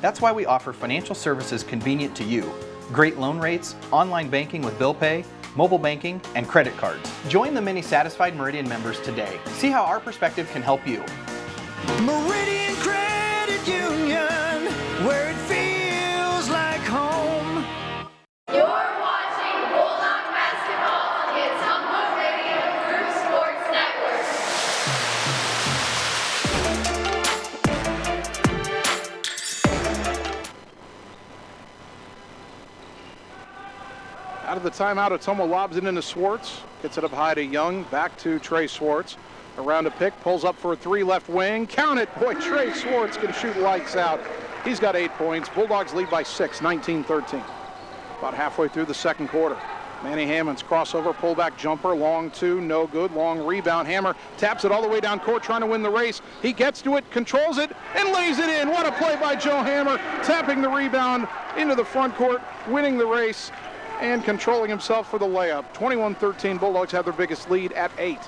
That's why we offer financial services convenient to you, Great loan rates, online banking with bill pay, mobile banking, and credit cards. Join the many satisfied Meridian members today. See how our perspective can help you. Meridian Credit Union, where it feels like home. You're watching Bulldog basketball on the Ottumwa Radio Group Sports Network. Out of the timeout, Ottumwa lobs it into Swartz. Gets it up high to Young. Back to Trey Swartz. Around a pick. Pulls up for a three left wing. Count it. Boy, Trey Swartz can shoot lights out. He's got 8 points. Bulldogs lead by 6, 19-13. About halfway through the second quarter. Manny Hammond's crossover, pullback jumper, long two, no good, long rebound. Hammer taps it all the way down court, trying to win the race. He gets to it, controls it, and lays it in. What a play by Joe Hammer, tapping the rebound into the front court, winning the race, and controlling himself for the layup. 21-13, Bulldogs have their biggest lead at 8.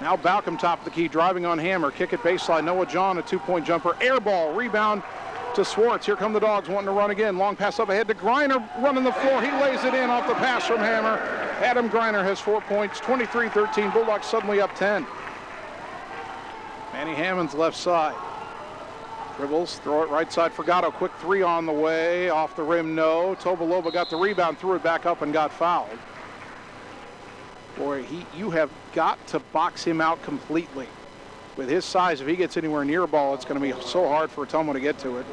Now Balcom top of the key, driving on Hammer, kick it baseline. Noah John, a two-point jumper, air ball, rebound to Swartz. Here come the Dogs wanting to run again. Long pass up ahead to Griner, running the floor. He lays it in off the pass from Hammer. Adam Griner has 4 points, 23-13. Bulldogs suddenly up 10. Manny Hammond's left side. Dribbles, throw it right side for Gatto. Quick three on the way, off the rim, no. Tobolova got the rebound, threw it back up and got fouled. Boy, you have got to box him out completely. With his size, if he gets anywhere near a ball, it's going to be so hard for Ottumwa to get to it.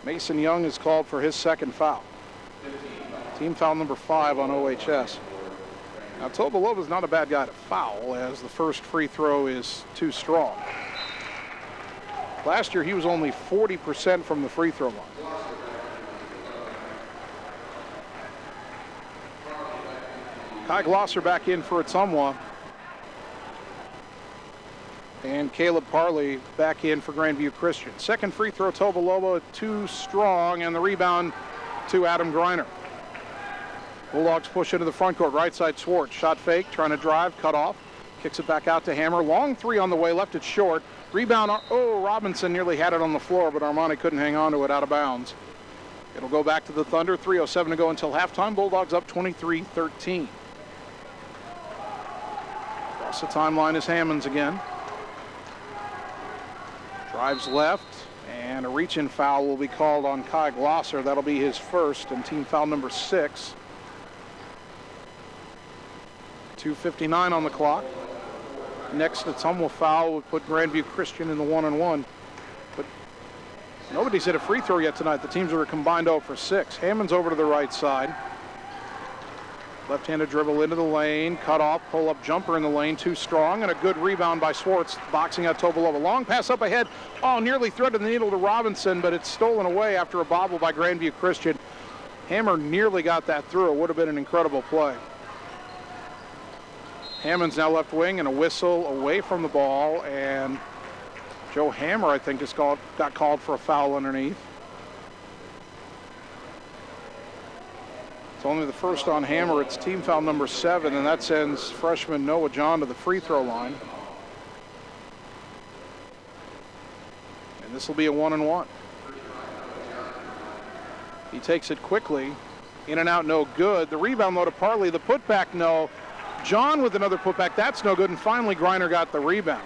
Mason Young is called for his second foul. Team foul number 5 on OHS. Now, Tobolova's not a bad guy to foul, as the first free throw is too strong. Last year, he was only 40% from the free throw line. Kai Glosser back in for Ottumwa. And Caleb Parley back in for Grandview Christian. Second free throw, Tobolova, too strong, and the rebound to Adam Griner. Bulldogs push into the front court, right side Swartz. Shot fake, trying to drive, cut off. Kicks it back out to Hammer. Long three on the way, left it short. Rebound, oh, Robinson nearly had it on the floor, but Armani couldn't hang on to it, out of bounds. It'll go back to the Thunder. 3:07 to go until halftime. Bulldogs up 23-13. Across the timeline is Hammonds again. Drives left, and a reach-in foul will be called on Kai Glosser. That'll be his first, and team foul number 6. 2:59 on the clock. Next Ottumwa foul would put Grandview Christian in the 1-on-1. But nobody's hit a free throw yet tonight. The teams are combined 0 for 6. Hammond's over to the right side. Left-handed dribble into the lane, cut off, pull-up jumper in the lane, too strong, and a good rebound by Swartz, boxing out Tobolova. Long pass up ahead, nearly threaded the needle to Robinson, but it's stolen away after a bobble by Grandview Christian. Hammer nearly got that through. It would have been an incredible play. Hammond's now left wing, and a whistle away from the ball, and Joe Hammer, I think, got called for a foul underneath. It's only the first on Hammer. It's team foul number 7, and that sends freshman Noah John to the free throw line. And this will be a 1-on-1. He takes it quickly. In and out, no good. The rebound, though, to Parley. The putback, no. John with another putback. That's no good. And finally, Griner got the rebound.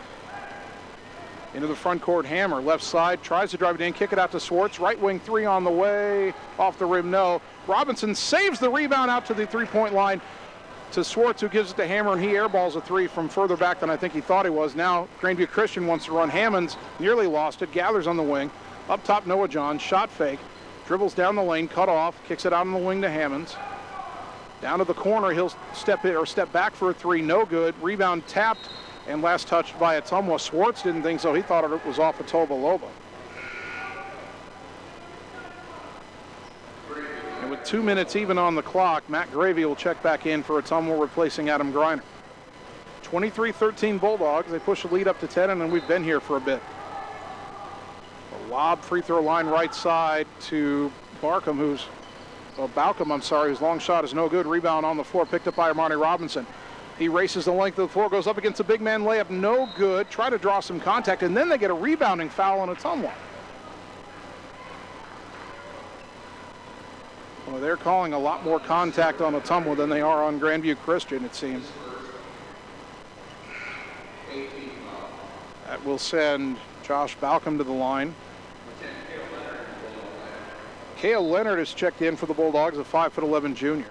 Into the front court, Hammer, left side, tries to drive it in, kick it out to Swartz. Right wing three on the way, off the rim, no. Robinson saves the rebound out to the three-point line to Swartz, who gives it to Hammer, and he airballs a three from further back than I think he thought he was. Now Grandview Christian wants to run. Hammond's nearly lost it, gathers on the wing. Up top, Noah John, shot fake, dribbles down the lane, cut off, kicks it out on the wing to Hammonds. Down to the corner, he'll step back for a three, no good. Rebound tapped and last touched by Ottumwa. Swartz didn't think so. He thought it was off of Tobolova. And with 2 minutes even on the clock, Matt Gravy will check back in for Ottumwa, replacing Adam Griner. 23-13 Bulldogs. They push the lead up to 10, and then we've been here for a bit. A lob free throw line right side to Balcom, whose long shot is no good. Rebound on the floor, picked up by Armani Robinson. He races the length of the floor, goes up against a big man layup, no good. Try to draw some contact, and then they get a rebounding foul on Ottumwa. Well, they're calling a lot more contact on Ottumwa than they are on Grandview Christian, it seems. That will send Josh Balcom to the line. Cale Leonard is checked in for the Bulldogs, a 5'11" junior.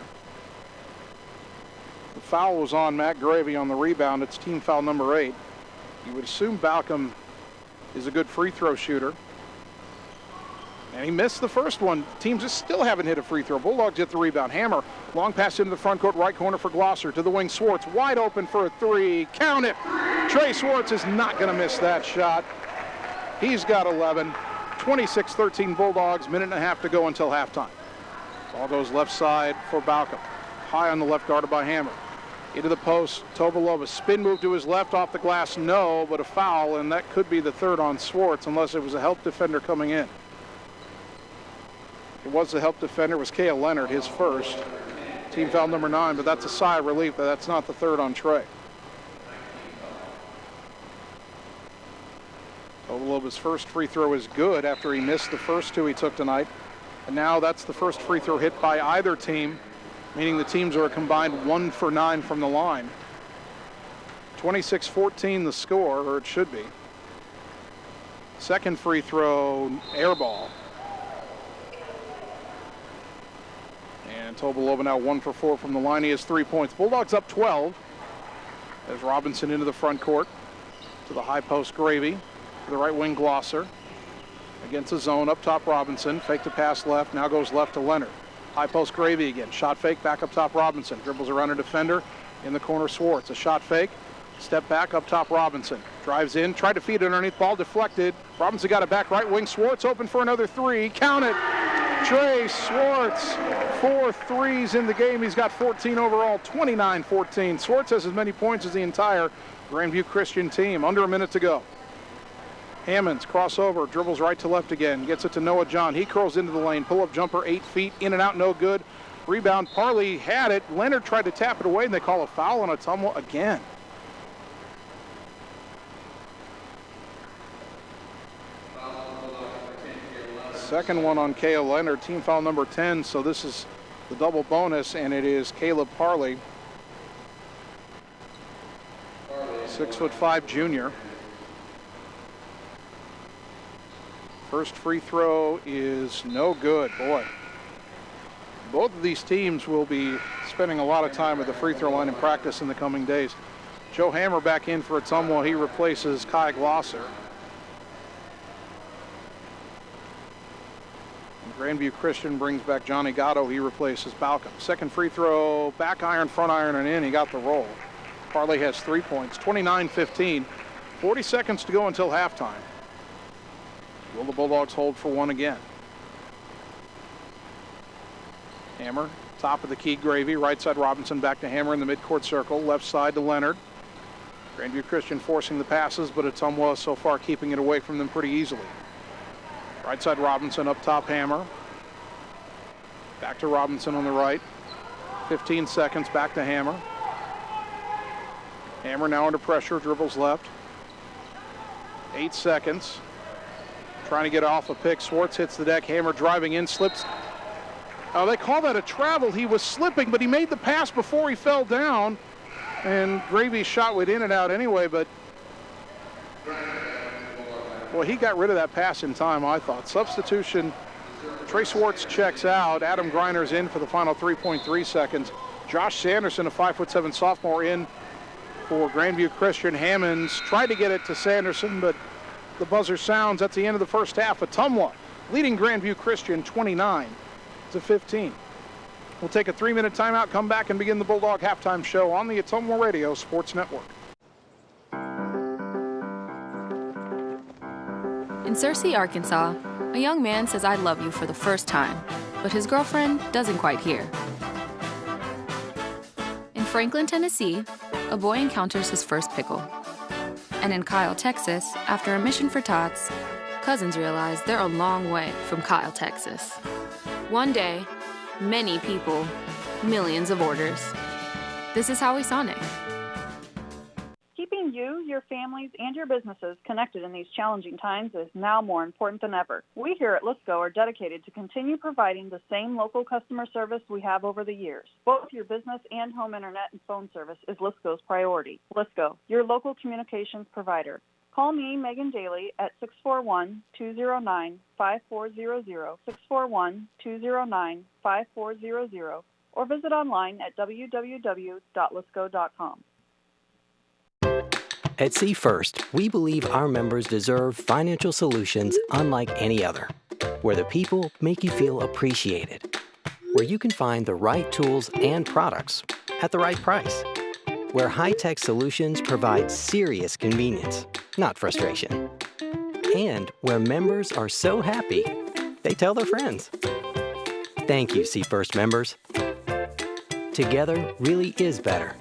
The foul was on Matt Gravy on the rebound. It's team foul number 8. You would assume Balcom is a good free throw shooter. And he missed the first one. Teams just still haven't hit a free throw. Bulldogs get the rebound. Hammer, long pass into the front court, right corner for Glosser. To the wing, Swartz, wide open for a 3. Count it! Trey Swartz is not going to miss that shot. He's got 11. 26-13 Bulldogs, minute and a half to go until halftime. Ball goes left side for Balcom. High on the left, guarded by Hammer. Into the post, Tobolova, spin move to his left, off the glass, no, but a foul, and that could be the third on Swartz unless it was a help defender coming in. It was the help defender, was Cale Leonard, his first. Team foul number 9, but that's a sigh of relief that that's not the third on Trey. Tobolova's first free throw is good after he missed the first 2 he took tonight. And now that's the first free throw hit by either team, meaning the teams are a combined 1 for 9 from the line. 26-14 the score, or it should be. Second free throw, air ball. And Tobolova now 1 for 4 from the line. He has 3 points. Bulldogs up 12 as Robinson into the front court to the high post Gravy. To the right wing Glosser. Against the zone, up top Robinson. Fake the pass left, now goes left to Leonard. High post Gravy again. Shot fake, back up top Robinson. Dribbles around a defender. In the corner Swartz. A shot fake. Step back up top Robinson. Drives in, tried to feed it underneath, ball deflected. Robinson got it back, right wing. Swartz open for another 3. Count it! Trey Swartz, 4 threes in the game. He's got 14 overall, 29-14. Swartz has as many points as the entire Grandview Christian team. Under a minute to go. Hammonds crossover, dribbles right to left again, gets it to Noah John. He curls into the lane, pull-up jumper, 8 feet, in and out, no good. Rebound, Parley had it. Leonard tried to tap it away, and they call a foul on Ottumwa again. Second one on Cale Leonard, team foul number 10, so this is the double bonus, and it is Caleb Parley. 6'5" junior. First free throw is no good. Boy, both of these teams will be spending a lot of time at the free throw line in practice in the coming days. Joe Hammer back in for Ottumwa. He replaces Kai Glosser. And Grandview Christian brings back Johnny Gatto. He replaces Balcom. Second free throw, back iron, front iron, and in. He got the roll. Parley has 3 points, 29-15. 40 seconds to go until halftime. Will the Bulldogs hold for one again? Hammer, top of the key, Gravy, right side Robinson, back to Hammer in the midcourt circle, left side to Leonard. Grandview Christian forcing the passes, but Ottumwa so far keeping it away from them pretty easily. Right side Robinson, up top Hammer. Back to Robinson on the right. 15 seconds, back to Hammer. Hammer now under pressure, dribbles left. 8 seconds. Trying to get off a pick. Swartz hits the deck. Hammer driving in, slips. Oh, they call that a travel. He was slipping, but he made the pass before he fell down. And Gravy's shot went in and out anyway, but well, he got rid of that pass in time, I thought. Substitution. Trey Swartz checks out. Adam Griner's in for the final 3.3 seconds. Josh Sanderson, a 5'7" sophomore, in for Grandview Christian. Hammonds tried to get it to Sanderson, but the buzzer sounds at the end of the first half. Ottumwa leading Grandview Christian 29-15. We'll take a 3-minute timeout, come back and begin the Bulldog halftime show on the Ottumwa Radio Sports Network. In Searcy, Arkansas, a young man says I love you for the first time, but his girlfriend doesn't quite hear. In Franklin, Tennessee, a boy encounters his first pickle. And in Kyle, Texas, after a mission for tots, cousins realize they're a long way from Kyle, Texas. One day, many people, millions of orders. This is Howie Sonic. Keeping you, your family, families and your businesses connected in these challenging times is now more important than ever. We here at Lisco are dedicated to continue providing the same local customer service we have over the years. Both your business and home internet and phone service is Lisco's priority. Lisco, your local communications provider. Call me, Megan Daly, at 641-209-5400, 641-209-5400, or visit online at www.lisco.com. At See First, we believe our members deserve financial solutions unlike any other, where the people make you feel appreciated, where you can find the right tools and products at the right price, where high-tech solutions provide serious convenience, not frustration, and where members are so happy they tell their friends. Thank you, See First members. Together really is better.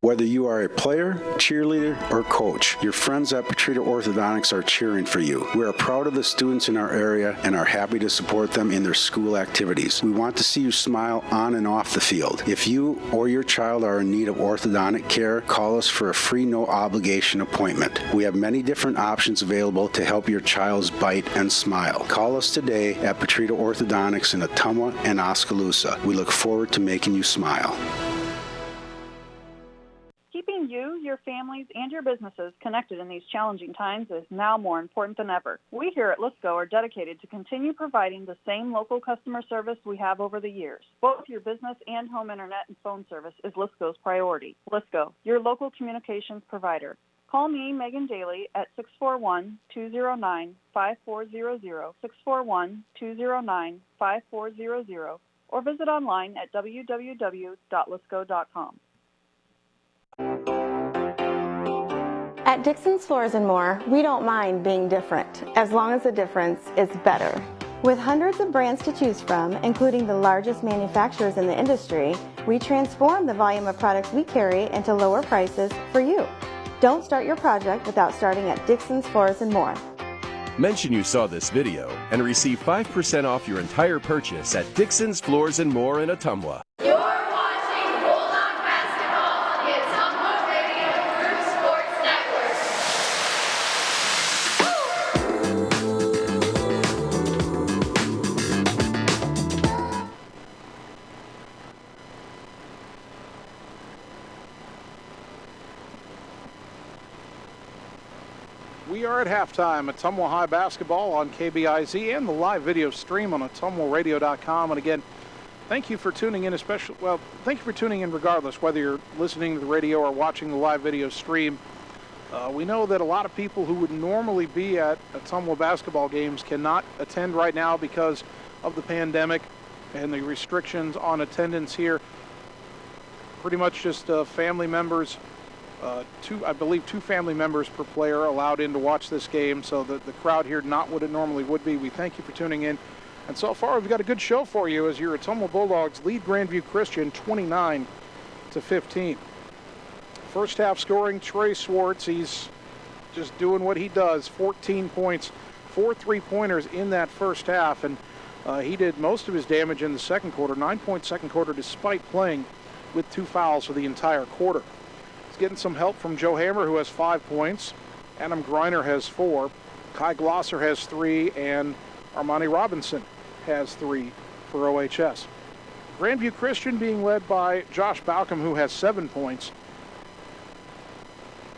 Whether you are a player, cheerleader, or coach, your friends at Petrita Orthodontics are cheering for you. We are proud of the students in our area and are happy to support them in their school activities. We want to see you smile on and off the field. If you or your child are in need of orthodontic care, call us for a free no-obligation appointment. We have many different options available to help your child's bite and smile. Call us today at Petrita Orthodontics in Ottumwa and Oskaloosa. We look forward to making you smile. Keeping you, your families, and your businesses connected in these challenging times is now more important than ever. We here at Lisco are dedicated to continue providing the same local customer service we have over the years. Both your business and home internet and phone service is Lisco's priority. Lisco, your local communications provider. Call me, Megan Daly, at 641-209-5400, 641-209-5400, or visit online at www.lisco.com. At Dixon's Floors & More, we don't mind being different, as long as the difference is better. With hundreds of brands to choose from, including the largest manufacturers in the industry, we transform the volume of products we carry into lower prices for you. Don't start your project without starting at Dixon's Floors & More. Mention you saw this video and receive 5% off your entire purchase at Dixon's Floors & More in Ottumwa. You're watching Bulldog Basketball on the Ottumwa Radio Group Sports Network. We are at halftime at Ottumwa High Basketball on KBIZ and the live video stream on OttumwaRadio.com. And again, thank you for tuning in, thank you for tuning in regardless, whether you're listening to the radio or watching the live video stream. We know that a lot of people who would normally be at Ottumwa basketball games cannot attend right now because of the pandemic and the restrictions on attendance here. Pretty much just family members. I believe two family members per player allowed in to watch this game, so the crowd here not what it normally would be. We thank you for tuning in. And so far, we've got a good show for you as your Ottumwa Bulldogs lead Grandview Christian 29-15. First half scoring, Trey Swartz, he's just doing what he does. 14 points, 4 3-pointers in that first half, and he did most of his damage in the second quarter, 9-point second quarter, despite playing with 2 fouls for the entire quarter. He's getting some help from Joe Hammer, who has 5 points. Adam Greiner has 4. Kai Glosser has 3, and Armani Robinson has 3 for OHS. Grandview Christian being led by Josh Balcom, who has 7 points.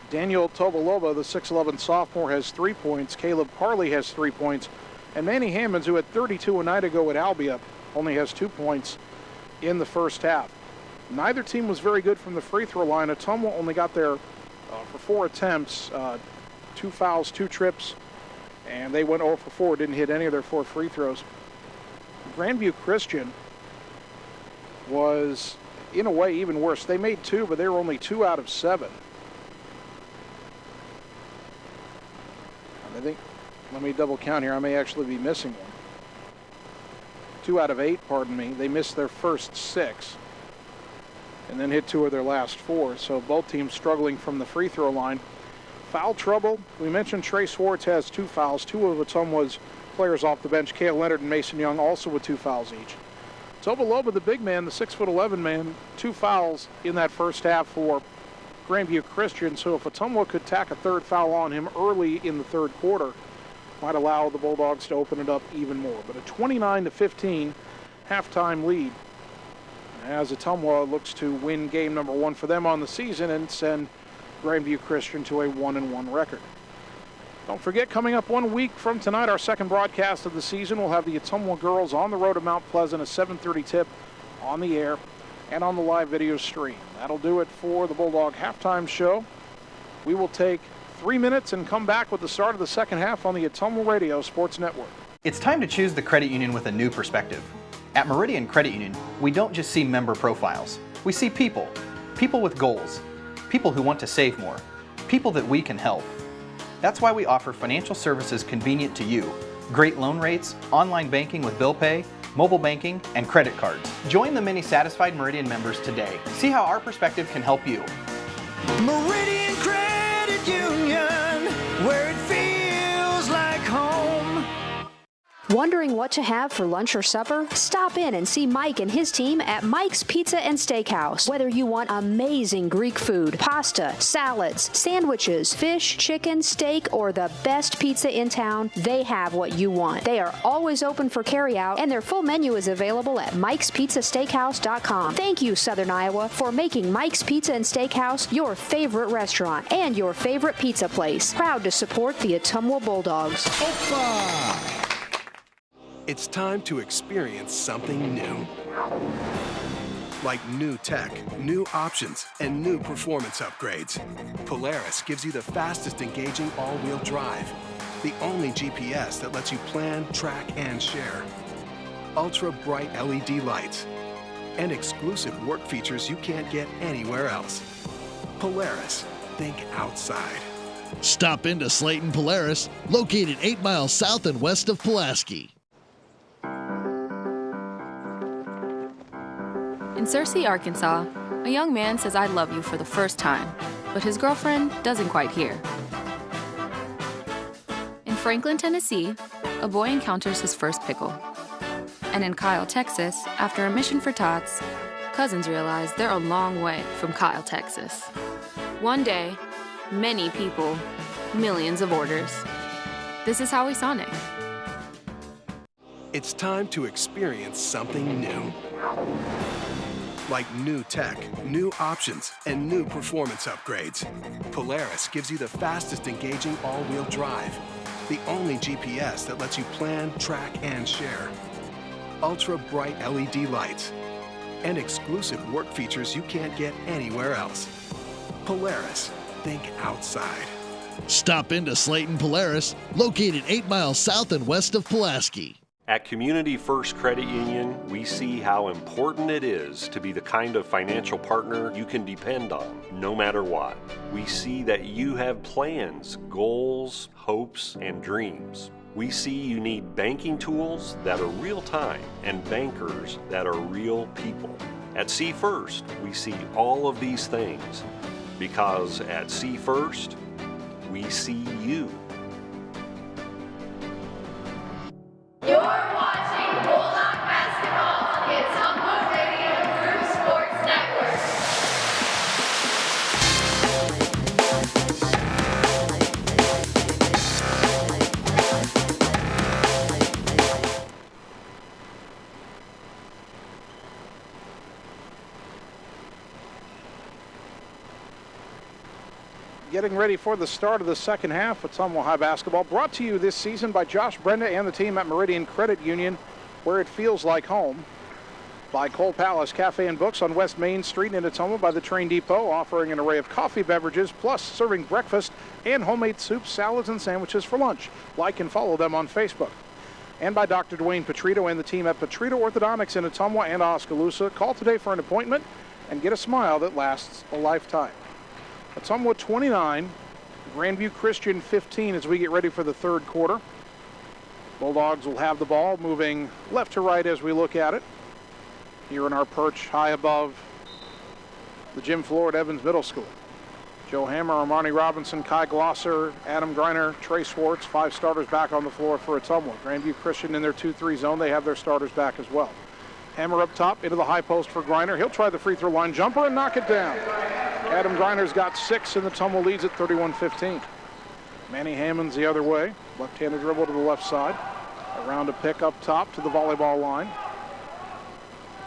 Daniel Toboloba, the 6'11 sophomore, has 3 points. Caleb Parley has 3 points. And Manny Hammonds, who had 32 a night ago at Albia, only has 2 points in the first half. Neither team was very good from the free throw line. Ottumwa only got there for 4 attempts, 2 fouls, 2 trips, and they went 0 for 4, didn't hit any of their 4 free throws. Grandview Christian was, in a way, even worse. They made 2, but they were only 2 out of 7. I think, let me double count here, I may actually be missing one. 2 out of 8, pardon me. They missed their first 6. And then hit 2 of their last 4. So both teams struggling from the free throw line. Foul trouble. We mentioned Trey Swartz has 2 fouls. 2 of Ottumwa's players off the bench, Cale Leonard and Mason Young, also with 2 fouls each. Toboloba, the big man, the 6'11" man, 2 fouls in that first half for Grandview Christian, so if Ottumwa could tack a third foul on him early in the third quarter, might allow the Bulldogs to open it up even more. But a 29-15 halftime lead as Ottumwa looks to win game number 1 for them on the season and send Grandview Christian to a 1-1 record. Don't forget, coming up 1 week from tonight, our second broadcast of the season, we'll have the Ottumwa girls on the road to Mount Pleasant, a 7:30 tip on the air and on the live video stream. That'll do it for the Bulldog halftime show. We will take 3 minutes and come back with the start of the second half on the Ottumwa Radio Sports Network. It's time to choose the credit union with a new perspective. At Meridian Credit Union, we don't just see member profiles. We see people. People with goals. People who want to save more. People that we can help. That's why we offer financial services convenient to you. Great loan rates, online banking with bill pay, mobile banking, and credit cards. Join the many satisfied Meridian members today. See how our perspective can help you. Meridian Credit Union, where it feels like home. Wondering what to have for lunch or supper? Stop in and see Mike and his team at Mike's Pizza and Steakhouse. Whether you want amazing Greek food, pasta, salads, sandwiches, fish, chicken, steak, or the best pizza in town, they have what you want. They are always open for carryout, and their full menu is available at mikespizzasteakhouse.com. Thank you, Southern Iowa, for making Mike's Pizza and Steakhouse your favorite restaurant and your favorite pizza place. Proud to support the Ottumwa Bulldogs. Opa! It's time to experience something new. Like new tech, new options, and new performance upgrades. Polaris gives you the fastest engaging all-wheel drive. The only GPS that lets you plan, track, and share. Ultra bright LED lights. And exclusive work features you can't get anywhere else. Polaris, think outside. Stop into Slayton Polaris, located 8 miles south and west of Pulaski. In Searcy, Arkansas, a young man says I love you for the first time, but his girlfriend doesn't quite hear. In Franklin, Tennessee, a boy encounters his first pickle. And in Kyle, Texas, after a mission for tots, cousins realize they're a long way from Kyle, Texas. One day, many people, millions of orders. This is Howie Sonic. It's time to experience something new. Like new tech, new options, and new performance upgrades. Polaris gives you the fastest engaging all-wheel drive. The only GPS that lets you plan, track, and share. Ultra bright LED lights. And exclusive work features you can't get anywhere else. Polaris, think outside. Stop into Slayton Polaris, located 8 miles south and west of Pulaski. At Community First Credit Union, we see how important it is to be the kind of financial partner you can depend on, no matter what. We see that you have plans, goals, hopes, and dreams. We see you need banking tools that are real-time and bankers that are real people. At See First, we see all of these things because at See First, we see you. You're watching Bulldog Basketball on the Ottumwa Radio Group Sports Network. Getting ready for the start of the second half of Ottumwa High Basketball, brought to you this season by Josh Brenda and the team at Meridian Credit Union, where it feels like home. By Cole Palace Cafe and Books on West Main Street in Ottumwa by the Train Depot, offering an array of coffee beverages, plus serving breakfast and homemade soups, salads, and sandwiches for lunch. Like and follow them on Facebook. And by Dr. Dwayne Petrito and the team at Petrito Orthodontics in Ottumwa and Oskaloosa. Call today for an appointment and get a smile that lasts a lifetime. Ottumwa 29, Grandview Christian 15 as we get ready for the third quarter. Bulldogs will have the ball moving left to right as we look at it. Here in our perch high above the gym floor at Evans Middle School. Joe Hammer, Armani Robinson, Kai Glosser, Adam Greiner, Trey Swartz, 5 starters back on the floor for Ottumwa. Grandview Christian in their 2-3 zone, they have their starters back as well. Hammer up top into the high post for Greiner. He'll try the free throw line jumper and knock it down. Adam Griner's got 6, and the Ottumwa leads at 31-15. Manny Hammonds the other way. Left-handed dribble to the left side. Around a pick up top to the volleyball line.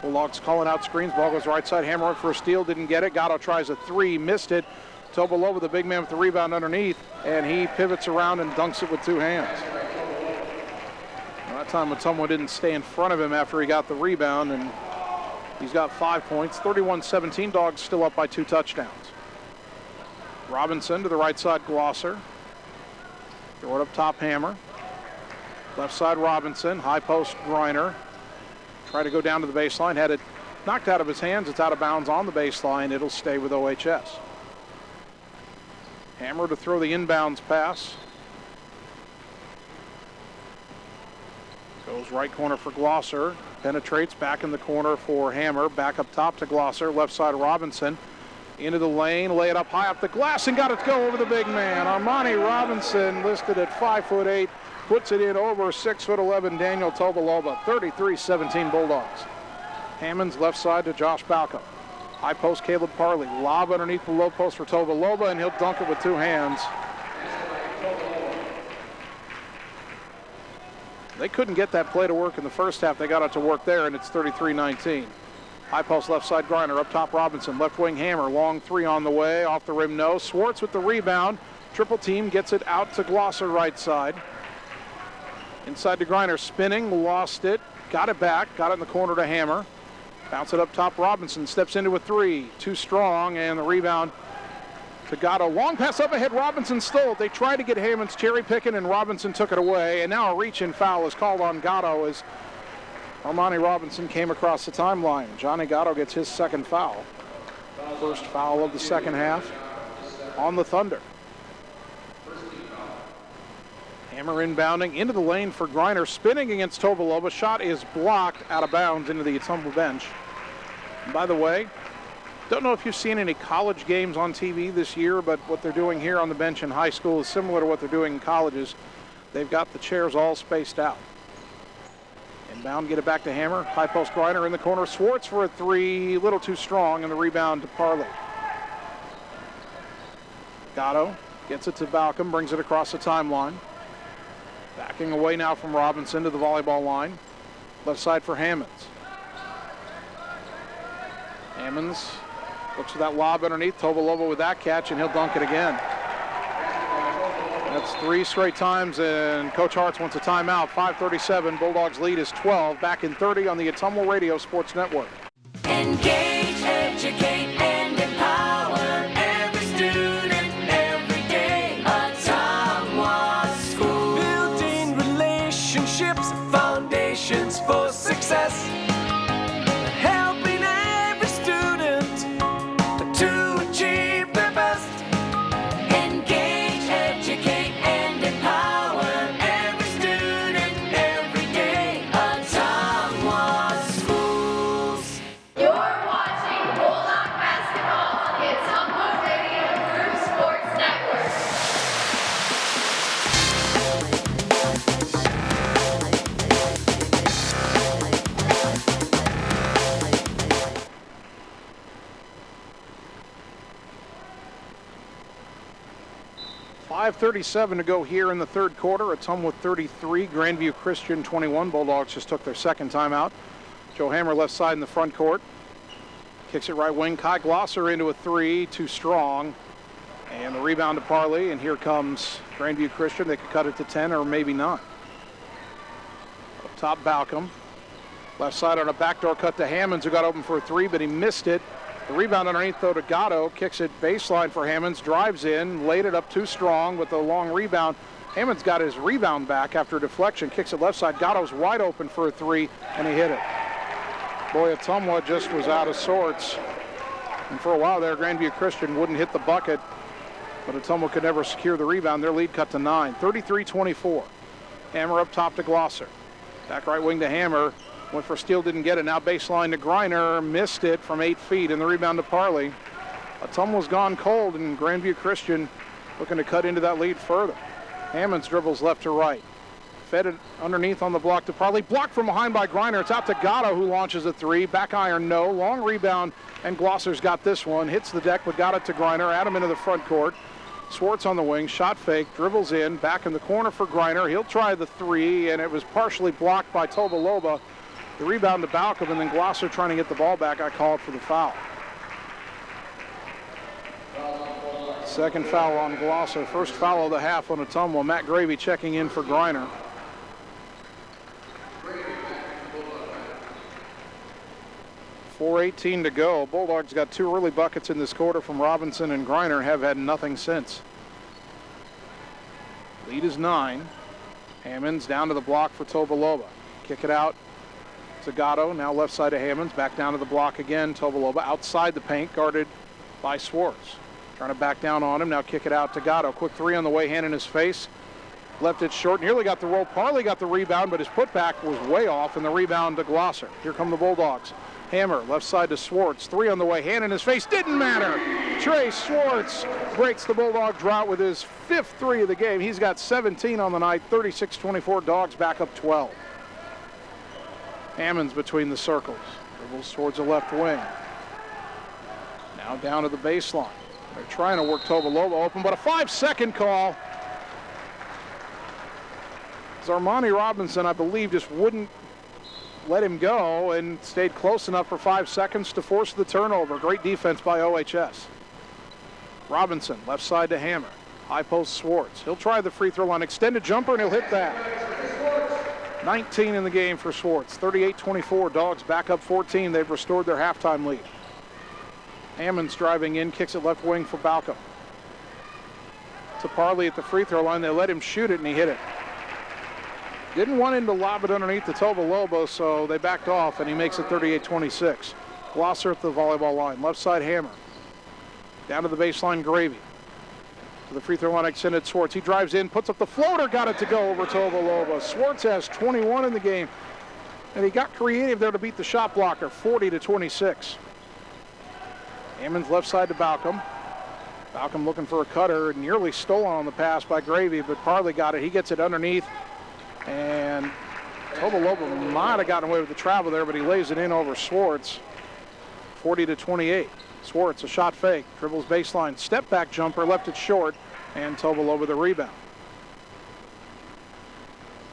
Bulldogs calling out screens. Ball goes right side. Hammer for a steal. Didn't get it. Gatto tries a 3. Missed it. Tobolova, the big man with the rebound underneath. And he pivots around and dunks it with 2 hands. That time Ottumwa didn't stay in front of him after he got the rebound. And he's got 5 points. 31-17. Dogs still up by 2 touchdowns. Robinson to the right side. Glosser. Throw it up top. Hammer. Left side Robinson. High post Griner. Try to go down to the baseline. Had it knocked out of his hands. It's out of bounds on the baseline. It'll stay with OHS. Hammer to throw the inbounds pass. Goes right corner for Glosser. Penetrates back in the corner for Hammer. Back up top to Glosser. Left side Robinson. Into the lane. Lay it up high up the glass and got it to go over the big man. Armani Robinson, listed at 5'8", puts it in over 6'11" Daniel Tobolova. 33-17 Bulldogs. Hammonds left side to Josh Balcom. High post Caleb Parley. Lob underneath the low post for Tobolova, and he'll dunk it with 2 hands. They couldn't get that play to work in the first half. They got it to work there, and it's 33-19. High post left side Griner. Up top Robinson. Left wing Hammer. Long 3 on the way. Off the rim, no. Swartz with the rebound. Triple team gets it out to Glosser right side. Inside to Griner. Spinning. Lost it. Got it back. Got it in the corner to Hammer. Bounce it up top. Robinson steps into a 3. Too strong, and the rebound to Gatto. Long pass up ahead. Robinson stole it. They tried to get Hammonds cherry picking, and Robinson took it away. And now a reach-in foul is called on Gatto as Armani Robinson came across the timeline. Johnny Gatto gets his 2nd foul. First foul of the second half on the Thunder. Hammer inbounding into the lane for Griner. Spinning against Tobolova. Shot is blocked out of bounds into the Ottumwa bench. And by the way, don't know if you've seen any college games on TV this year, but what they're doing here on the bench in high school is similar to what they're doing in colleges. They've got the chairs all spaced out. Inbound, get it back to Hammer. High post Griner in the corner. Swartz for a 3, a little too strong, and the rebound to Parley. Gatto gets it to Balcom, brings it across the timeline. Backing away now from Robinson to the volleyball line. Left side for Hammonds. Hammonds looks for that lob underneath. Tobolova with that catch, and he'll dunk it again. That's 3 straight times, and Coach Hartz wants a timeout. 5:37, Bulldogs lead is 12. Back in 30 on the Ottumwa Radio Sports Network. Engage, educate, and empower every student every day. Ottumwa School. Building relationships, foundations for success. Helping every student to achieve their best. Engage, educate, and empower every student every day. Ottumwa Schools. You're watching Bulldog Basketball on the Ottumwa Radio Group Sports Network. .537 to go here in the third quarter. Ottumwa 33, Grandview Christian 21. Bulldogs just took their 2nd timeout. Joe Hammer left side in the front court. Kicks it right wing. Kai Glosser into a 3, too strong. And the rebound to Parley, and here comes Grandview Christian. They could cut it to 10 or maybe not. Up top, Balcom. Left side on a backdoor cut to Hammonds, who got open for a 3, but he missed it. The rebound underneath, though, to Gatto. Kicks it baseline for Hammonds. Drives in. Laid it up too strong with a long rebound. Hammonds got his rebound back after a deflection. Kicks it left side. Gatto's wide open for a 3, and he hit it. Boy, Ottumwa just was out of sorts. And for a while there, Grandview Christian wouldn't hit the bucket, but Ottumwa could never secure the rebound. Their lead cut to 9. 33-24. Hammer up top to Glosser. Back right wing to Hammer. Went for a steal, didn't get it. Now baseline to Griner. Missed it from 8 feet, and the rebound to Parley. Ottumwa's gone cold, and Grandview Christian looking to cut into that lead further. Hammonds dribbles left to right. Fed it underneath on the block to Parley. Blocked from behind by Griner. It's out to Gatto, who launches a three. Back iron, no. Long rebound, and Glosser's got this one. Hits the deck, but got it to Griner. Adam into the front court. Swartz on the wing. Shot fake. Dribbles in. Back in the corner for Griner. He'll try the three, and it was partially blocked by Tobaloba. The rebound to Balcom, and then Glosser trying to get the ball back. I called for the foul. Second foul on Glosser. First foul of the half on Ottumwa. Matt Gravy checking in for Griner. .4:18 to go. Bulldogs got two early buckets in this quarter from Robinson, and Griner have had nothing since. Lead is 9. Hammonds down to the block for Tobaloba. Kick it out to Gatto. Now left side of Hammonds. Back down to the block again. Tobaloba outside the paint, guarded by Swartz. Trying to back down on him. Now kick it out to Gatto. Quick three on the way, hand in his face. Left it short. Nearly got the roll. Parley got the rebound, but his putback was way off, and the rebound to Glosser. Here come the Bulldogs. Hammer, left side to Swartz. Three on the way, hand in his face. Didn't matter. Trey Swartz breaks the Bulldog drought with his 5th three of the game. He's got 17 on the night. 36-24. Dogs back up 12. Hammonds between the circles. Dribbles towards the left wing. Now down to the baseline. They're trying to work Tobaloba open, but a 5-second call. Armani Robinson, I believe, just wouldn't let him go and stayed close enough for 5 seconds to force the turnover. Great defense by OHS. Robinson, left side to Hammer. High post Swartz. He'll try the free throw line. Extended jumper, and he'll hit that. 19 in the game for Swartz. 38-24. Dogs back up 14. They've restored their halftime lead. Hammonds driving in, kicks it left wing for Balcom. To Parley at the free throw line. They let him shoot it, and he hit it. Didn't want him to lob it underneath the Tobaloba, so they backed off, and he makes it 38-26. Glosser at the volleyball line. Left side Hammer. Down to the baseline, Gravy. To the free throw line, extended Swartz. He drives in, puts up the floater, got it to go over Tobaloba. Swartz has 21 in the game, and he got creative there to beat the shot blocker, 40-26. Hammonds left side to Balcom. Balcom looking for a cutter, nearly stolen on the pass by Gravy, but Parley got it. He gets it underneath. And Tobaloba might have gotten away with the travel there, but he lays it in over Swartz. 40-28. Swartz, a shot fake, dribbles baseline, step back jumper, left it short, and Tobaloba the rebound.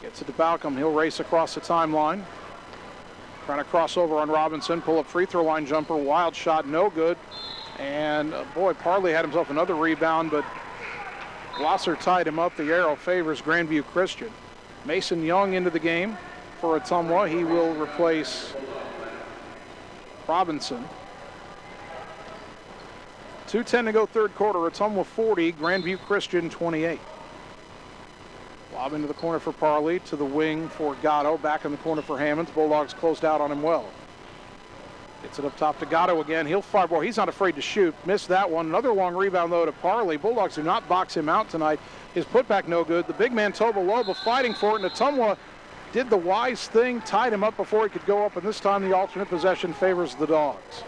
Gets it to Balcom. He'll race across the timeline. Trying to cross over on Robinson, pull up free throw line jumper, wild shot, no good. And boy, Parley had himself another rebound, but Glosser tied him up. The arrow favors Grandview Christian. Mason Young into the game for Ottumwa. He will replace Robinson. 2:10 to go third quarter. Ottumwa 40, Grandview Christian 28. Lob into the corner for Parley, to the wing for Gatto. Back in the corner for Hammonds. Bulldogs closed out on him well. Gets it up top to Gatto again. He'll fire. Boy, he's not afraid to shoot. Missed that one. Another long rebound, though, to Parley. Bulldogs do not box him out tonight. His putback no good. The big man, Tobaloba, fighting for it, and Ottumwa did the wise thing, tied him up before he could go up, and this time the alternate possession favors the Dogs.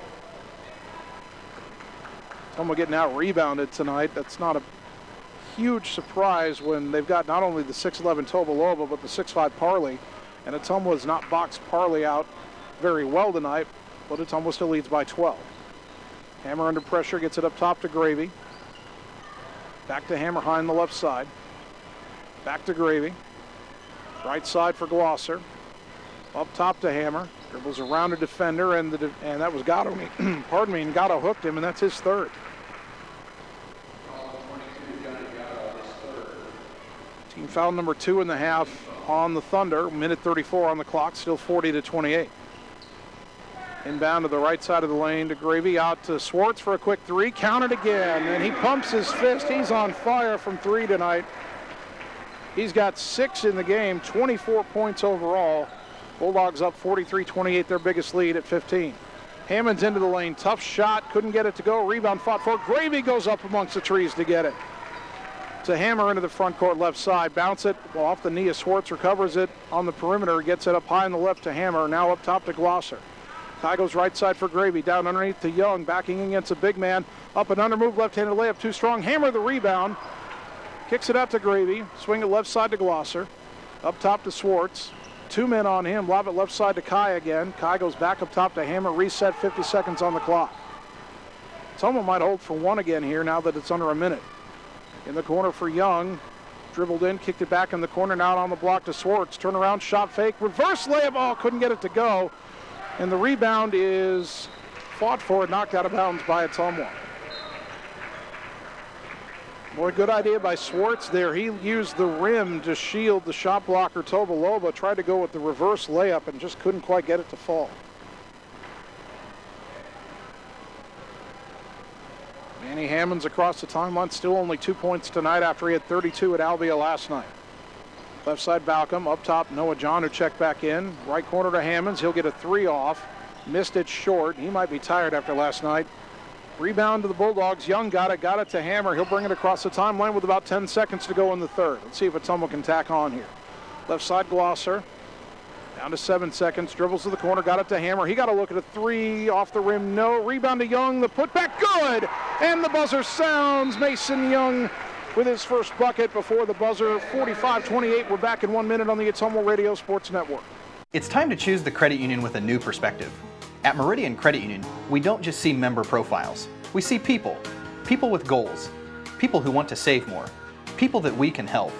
Ottumwa getting out-rebounded tonight. That's not a huge surprise when they've got not only the 6'11 Tobaloba, but the 6'5 Parley, and Ottumwa has not boxed Parley out very well tonight, but Ottumwa still leads by 12. Hammer under pressure, gets it up top to Gravy. Back to Hammer high on the left side. Back to Gravy. Right side for Glosser. Up top to Hammer. Dribbles around a defender, and that was Gatto. Pardon me, and Gatto hooked him, and that's his third. Team foul number 2 in the half on the Thunder. Minute 34 on the clock, still 40-28. Inbound to the right side of the lane to Gravy, out to Swartz for a quick three. Counted again, and he pumps his fist. He's on fire from 3 tonight. He's got 6 in the game, 24 points overall. Bulldogs up 43-28, their biggest lead at 15. Hammonds into the lane, tough shot, couldn't get it to go. Rebound fought for. Gravy goes up amongst the trees to get it. To Hammer into the front court left side. Bounce it off the knee of Swartz, recovers it on the perimeter, gets it up high on the left to Hammer, now up top to Glosser. Ty goes right side for Gravy, down underneath to Young, backing against a big man. Up and under move, left-handed layup, too strong. Hammer the rebound. Kicks it out to Gravy. Swing it left side to Glosser. Up top to Swartz. 2 men on him. Lob it left side to Kai again. Kai goes back up top to Hammer. Reset, 50 seconds on the clock. Someone might hold for one again here now that it's under a minute. In the corner for Young. Dribbled in, kicked it back in the corner. Now on the block to Swartz. Turnaround, shot fake, reverse layup. Oh, couldn't get it to go. And the rebound is fought for and knocked out of bounds by Ottumwa. Boy, good idea by Swartz there. He used the rim to shield the shot blocker Tobaloba. Tried to go with the reverse layup and just couldn't quite get it to fall. Manny Hammonds across the timeline, still only 2 points tonight after he had 32 at Albia last night. Left side Balcom, up top Noah John who checked back in. Right corner to Hammonds, he'll get a 3 off. Missed it short, he might be tired after last night. Rebound to the Bulldogs, Young got it to Hammer. He'll bring it across the timeline with about 10 seconds to go in the third. Let's see if Ottumwa can tack on here. Left side Glosser, down to 7 seconds, dribbles to the corner, got it to Hammer. He got a look at a 3, off the rim, no. Rebound to Young, the putback, good! And the buzzer sounds. Mason Young with his first bucket before the buzzer. 45-28, we're back in 1 minute on the Ottumwa Radio Sports Network. It's time to choose the credit union with a new perspective. At Meridian Credit Union, we don't just see member profiles. We see people. People with goals. People who want to save more. People that we can help.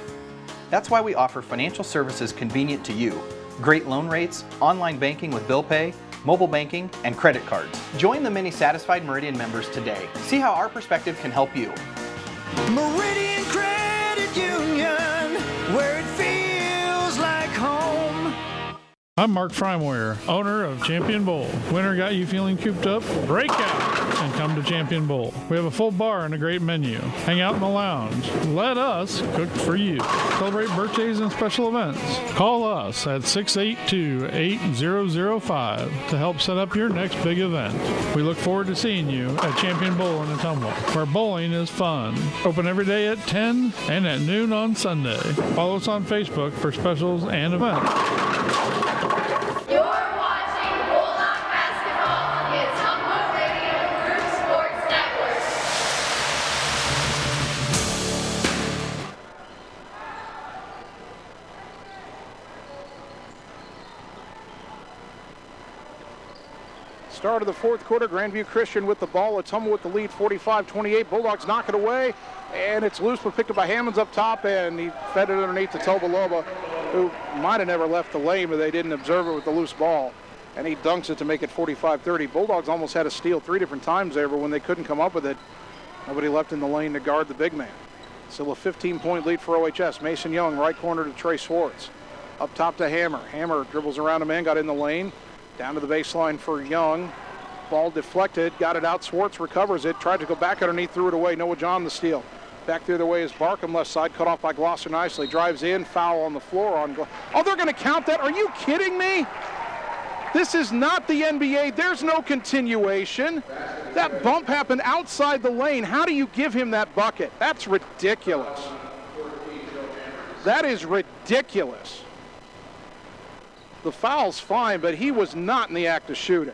That's why we offer financial services convenient to you. Great loan rates, online banking with bill pay, mobile banking, and credit cards. Join the many satisfied Meridian members today. See how our perspective can help you. Meridian Credit Union, where it feels like home. I'm Mark Frymoyer, owner of Champion Bowl. Winter got you feeling cooped up? Break out and come to Champion Bowl. We have a full bar and a great menu. Hang out in the lounge. Let us cook for you. Celebrate birthdays and special events. Call us at 682-8005 to help set up your next big event. We look forward to seeing you at Champion Bowl in Ottumwa, where bowling is fun. Open every day at 10 and at noon on Sunday. Follow us on Facebook for specials and events. You're watching Bulldog Basketball on the Ottumwa Radio Group Sports Network. Start of the fourth quarter, Grandview Christian with the ball. Ottumwa with the lead, 45-28. Bulldogs knock it away, and it's loose but picked up by Hammonds up top, and he fed it underneath to Tobaloba, who might have never left the lane, but they didn't observe it with the loose ball. And he dunks it to make it 45-30. Bulldogs almost had a steal 3 different times there, but when they couldn't come up with it, nobody left in the lane to guard the big man. Still a 15-point lead for OHS. Mason Young, right corner to Trey Swartz. Up top to Hammer. Hammer dribbles around a man, got in the lane. Down to the baseline for Young. Ball deflected, got it out. Swartz recovers it, tried to go back underneath, threw it away. Noah John the steal. Back the other way is Barkham, left side, cut off by Glosser nicely. Drives in, foul on the floor. Oh, they're going to count that? Are you kidding me? This is not the NBA. There's no continuation. That bump happened outside the lane. How do you give him that bucket? That's ridiculous. That is ridiculous. The foul's fine, but he was not in the act of shooting.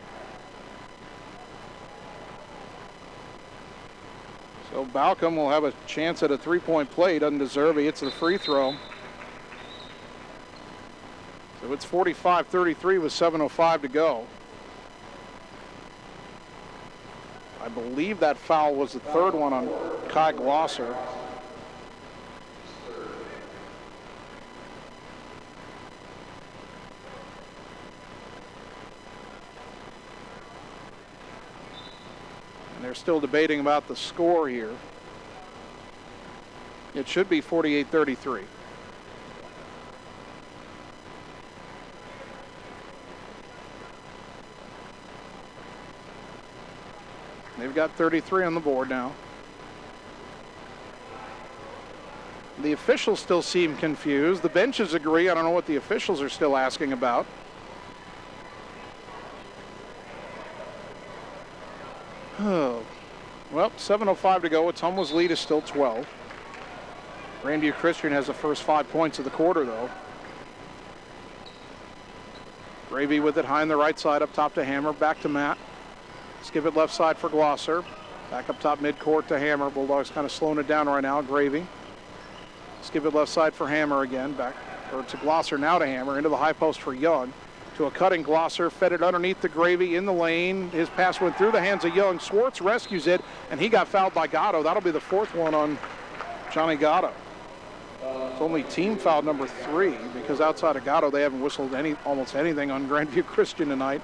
So Balcom will have a chance at a three-point play. He doesn't deserve it. He hits the free throw. So it's 45-33 with 7:05 to go. I believe that foul was the third one on Kai Glosser. And they're still debating about the score here. It should be 48-33. They've got 33 on the board now. The officials still seem confused. The benches agree. I don't know what the officials are still asking about. Oh. Well, 7:05 to go. Ottumwa's lead is still 12. Grandview Christian has the first 5 points of the quarter, though. Gravy with it high on the right side, up top to Hammer, back to Matt. Skip it left side for Glosser. Back up top midcourt to Hammer. Bulldogs kind of slowing it down right now. Gravy. Skip it left side for Hammer again. Back or to Glosser, now to Hammer, into the high post for Young. To a cutting Glosser, fed it underneath the gravy in the lane. His pass went through the hands of Young. Swartz rescues it, and he got fouled by Gatto. That'll be the fourth one on Johnny Gatto. It's only team foul number 3, because outside of Gatto, they haven't whistled almost anything on Grandview Christian tonight.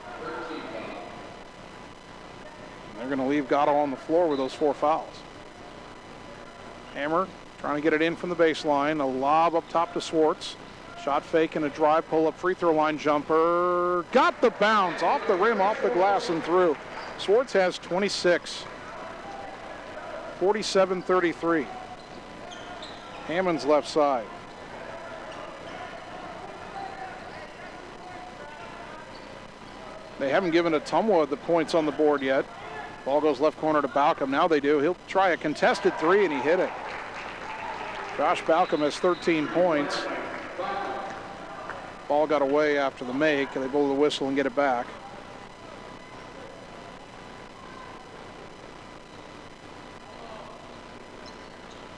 And they're going to leave Gatto on the floor with those 4 fouls. Hammer trying to get it in from the baseline. A lob up top to Swartz. Shot fake and a drive, pull-up free throw line jumper. Got the bounce off the rim, off the glass, and through. Swartz has 26. 47-33. Hammond's left side. They haven't given Ottumwa the points on the board yet. Ball goes left corner to Balcom. Now they do. He'll try a contested 3, and he hit it. Josh Balcom has 13 points. Ball got away after the make, and they blow the whistle and get it back.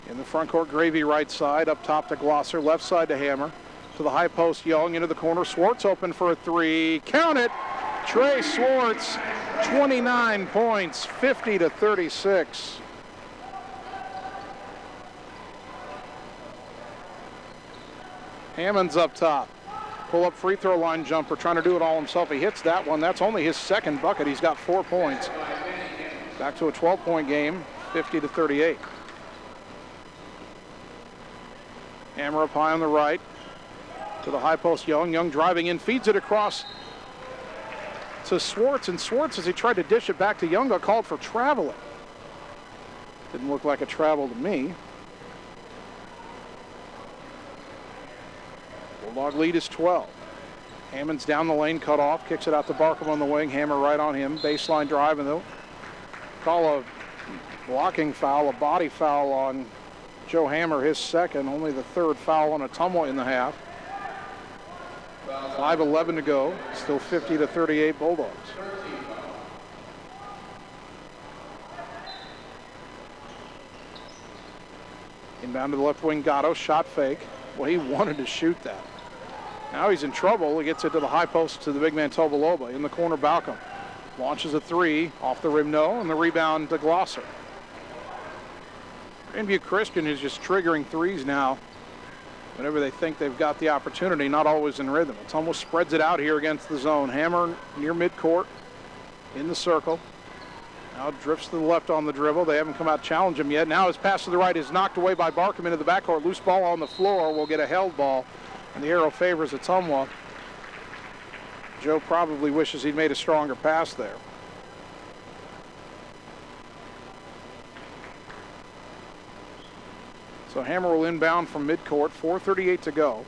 In the front court, Gravy right side, up top to Glosser, left side to Hammer. To the high post, Young into the corner. Swartz open for a 3. Count it! Trey Swartz, 29 points, 50-36. Hammond's up top. Pull-up free throw line jumper, trying to do it all himself. He hits that one. That's only his second bucket. He's got 4 points. Back to a 12-point game, 50-38. Hammer up high on the right. To the high post, Young. Young driving in, feeds it across to Swartz. And Swartz, as he tried to dish it back to Young, got called for traveling. Didn't look like a travel to me. Bulldog lead is 12. Hammond's down the lane, cut off, kicks it out to Barkham on the wing. Hammer right on him. Baseline drive, and they'll call a blocking foul, a body foul on Joe Hammer, his second. Only the 3rd foul on Ottumwa in the half. 5:11 to go. Still 50-38 Bulldogs. Inbound to the left wing, Gatto, shot fake. Well, he wanted to shoot that. Now he's in trouble. He gets it to the high post to the big man Tobaloba. In the corner, Balcom launches a 3, off the rim, no, and the rebound to Glosser. Grandview Christian is just triggering 3s now whenever they think they've got the opportunity, not always in rhythm. It's almost spreads it out here against the zone. Hammer near midcourt in the circle. Now drifts to the left on the dribble. They haven't come out to challenge him yet. Now his pass to the right is knocked away by Barkham into the backcourt. Loose ball on the floor. Will get a held ball, and the arrow favors Ottumwa. Joe probably wishes he'd made a stronger pass there. So Hammer will inbound from midcourt, 4:38 to go.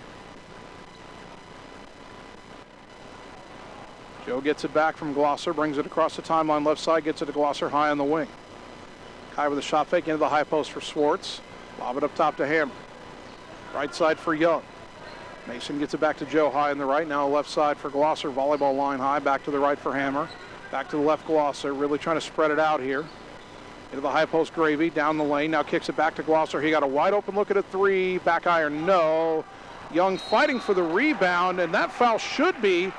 Joe gets it back from Glosser, brings it across the timeline left side, gets it to Glosser high on the wing. Kai with a shot fake into the high post for Swartz. Lob it up top to Hammer. Right side for Young. Mason gets it back to Joe high on the right. Now left side for Glosser, volleyball line high, back to the right for Hammer. Back to the left Glosser, really trying to spread it out here. Into the high post, Gravy, down the lane, now kicks it back to Glosser. He got a wide open look at a 3, back iron, no. Young fighting for the rebound, and that foul should be,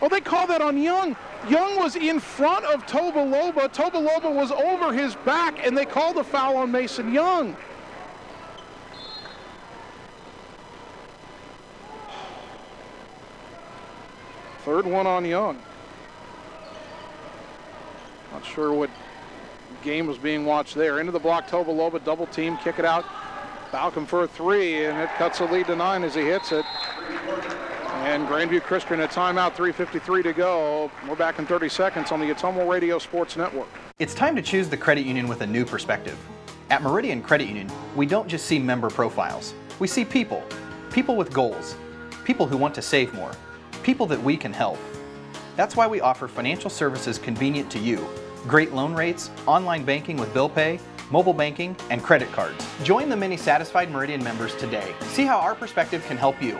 oh, they call that on Young. Young was in front of Tobaloba. Tobaloba was over his back, and they called the foul on Mason Young. Third one on Young. Not sure what game was being watched there. Into the block, Tobaloba, double team, kick it out. Balcom for a 3, and it cuts the lead to 9 as he hits it. And Grandview Christian a timeout, 3:53 to go. We're back in 30 seconds on the Ottumwa Radio Sports Network. It's time to choose the credit union with a new perspective. At Meridian Credit Union, we don't just see member profiles. We see people. People with goals. People who want to save more. People that we can help. That's why we offer financial services convenient to you. Great loan rates, online banking with bill pay, mobile banking, and credit cards. Join the many satisfied Meridian members today. See how our perspective can help you.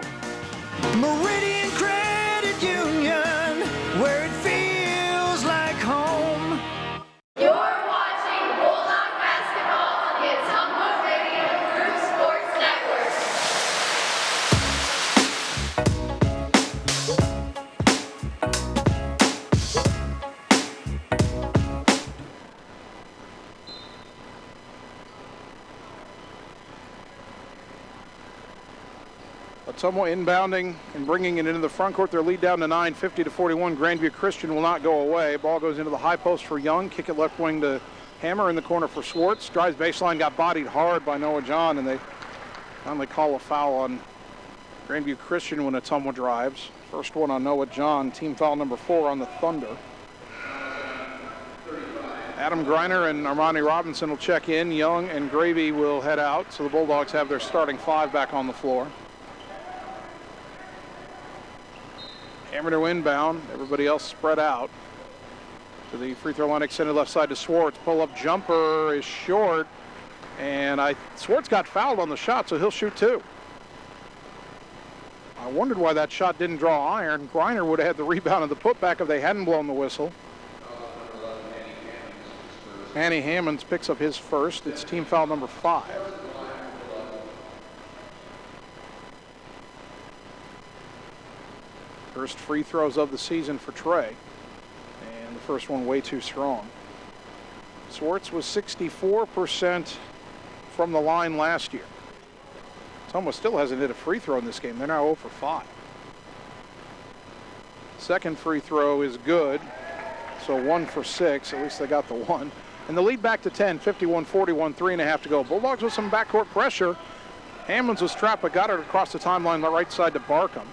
Meridian Credit Union, where it feels like home. You're watching Bulldog Basketball on the Ottumwa Radio Group Sports Network. Ottumwa inbounding and bringing it into the front court. Their lead down to 9, 50-41. Grandview Christian will not go away. Ball goes into the high post for Young. Kick it left wing to Hammer in the corner for Swartz. Drives baseline, got bodied hard by Noah John, and they finally call a foul on Grandview Christian when Ottumwa drives. First one on Noah John, team foul number 4 on the Thunder. Adam Greiner and Armani Robinson will check in. Young and Gravy will head out, so the Bulldogs have their starting 5 back on the floor. Hammer to inbound, everybody else spread out. To the free throw line, extended left side to Swartz. Pull-up jumper is short, and Swartz got fouled on the shot, so he'll shoot 2. I wondered why that shot didn't draw iron. Greiner would have had the rebound and the putback if they hadn't blown the whistle. Manny Hammonds picks up his first. It's team foul number 5. First free throws of the season for Trey. And the first one way too strong. Swartz was 64% from the line last year. Ottumwa still hasn't hit a free throw in this game. They're now 0 for 5. Second free throw is good. So 1 for 6. At least they got the one. And the lead back to 10, 51-41, 3.5 to go. Bulldogs with some backcourt pressure. Hammonds was trapped, but got it across the timeline, the right side to Barkham.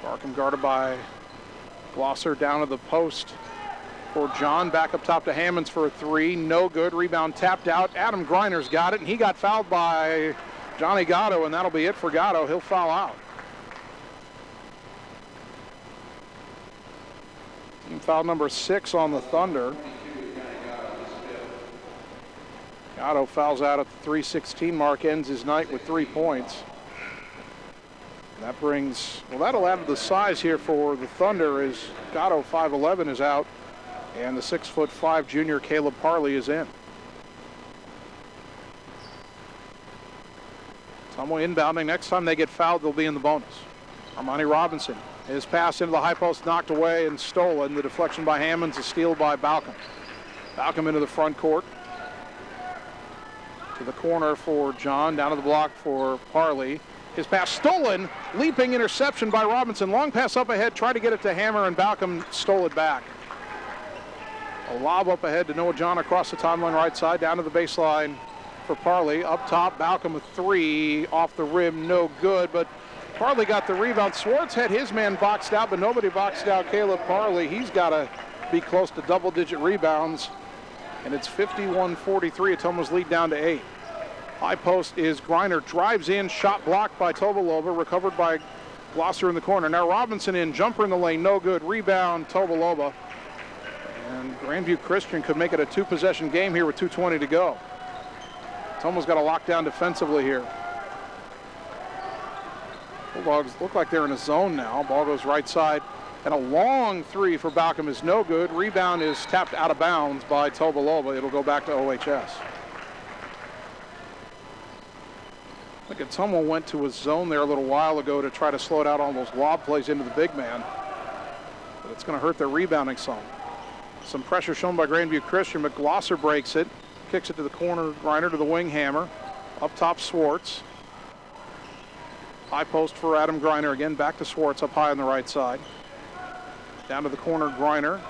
Barkham guarded by Glosser down to the post for John. Back up top to Hammonds for a 3. No good. Rebound tapped out. Adam Greiner's got it, and he got fouled by Johnny Gatto, and that'll be it for Gatto. He'll foul out. Team foul number 6 on the Thunder. Gatto fouls out at the 3:16 mark, ends his night with 3 points. And that brings, well, that'll add to the size here for the Thunder as Gatto 5'11" is out, and the 6'5" junior Caleb Parley is in. Ottumwa inbounding. Next time they get fouled, they'll be in the bonus. Armani Robinson. His pass into the high post knocked away and stolen. The deflection by Hammonds, a steal by Balcom. Balcom into the front court. To the corner for John, down to the block for Parley. His pass stolen, leaping interception by Robinson. Long pass up ahead, tried to get it to Hammer, and Balcom stole it back. A lob up ahead to Noah John across the timeline right side, down to the baseline for Parley. Up top, Balcom with 3, off the rim, no good, but Parley got the rebound. Swartz had his man boxed out, but nobody boxed out Caleb Parley. He's got to be close to double-digit rebounds. And it's 51-43. Ottumwa's lead down to 8. High post is Greiner. Drives in. Shot blocked by Tobolova. Recovered by Glosser in the corner. Now Robinson in. Jumper in the lane. No good. Rebound Tobolova. And Grandview Christian could make it a 2-possession game here with 2:20 to go. Ottumwa's got to lock down defensively here. Bulldogs look like they're in a zone now. Ball goes right side. And a long 3 for Balcom is no good. Rebound is tapped out of bounds by Tobolova. It'll go back to OHS. I think Ottumwa went to a zone there a little while ago to try to slow down all those lob plays into the big man. But it's going to hurt their rebounding some. Some pressure shown by Grandview Christian, but Glosser breaks it. Kicks it to the corner. Greiner to the wing, Hammer. Up top, Swartz. High post for Adam Greiner. Again, back to Swartz up high on the right side. Down to the corner, Greiner.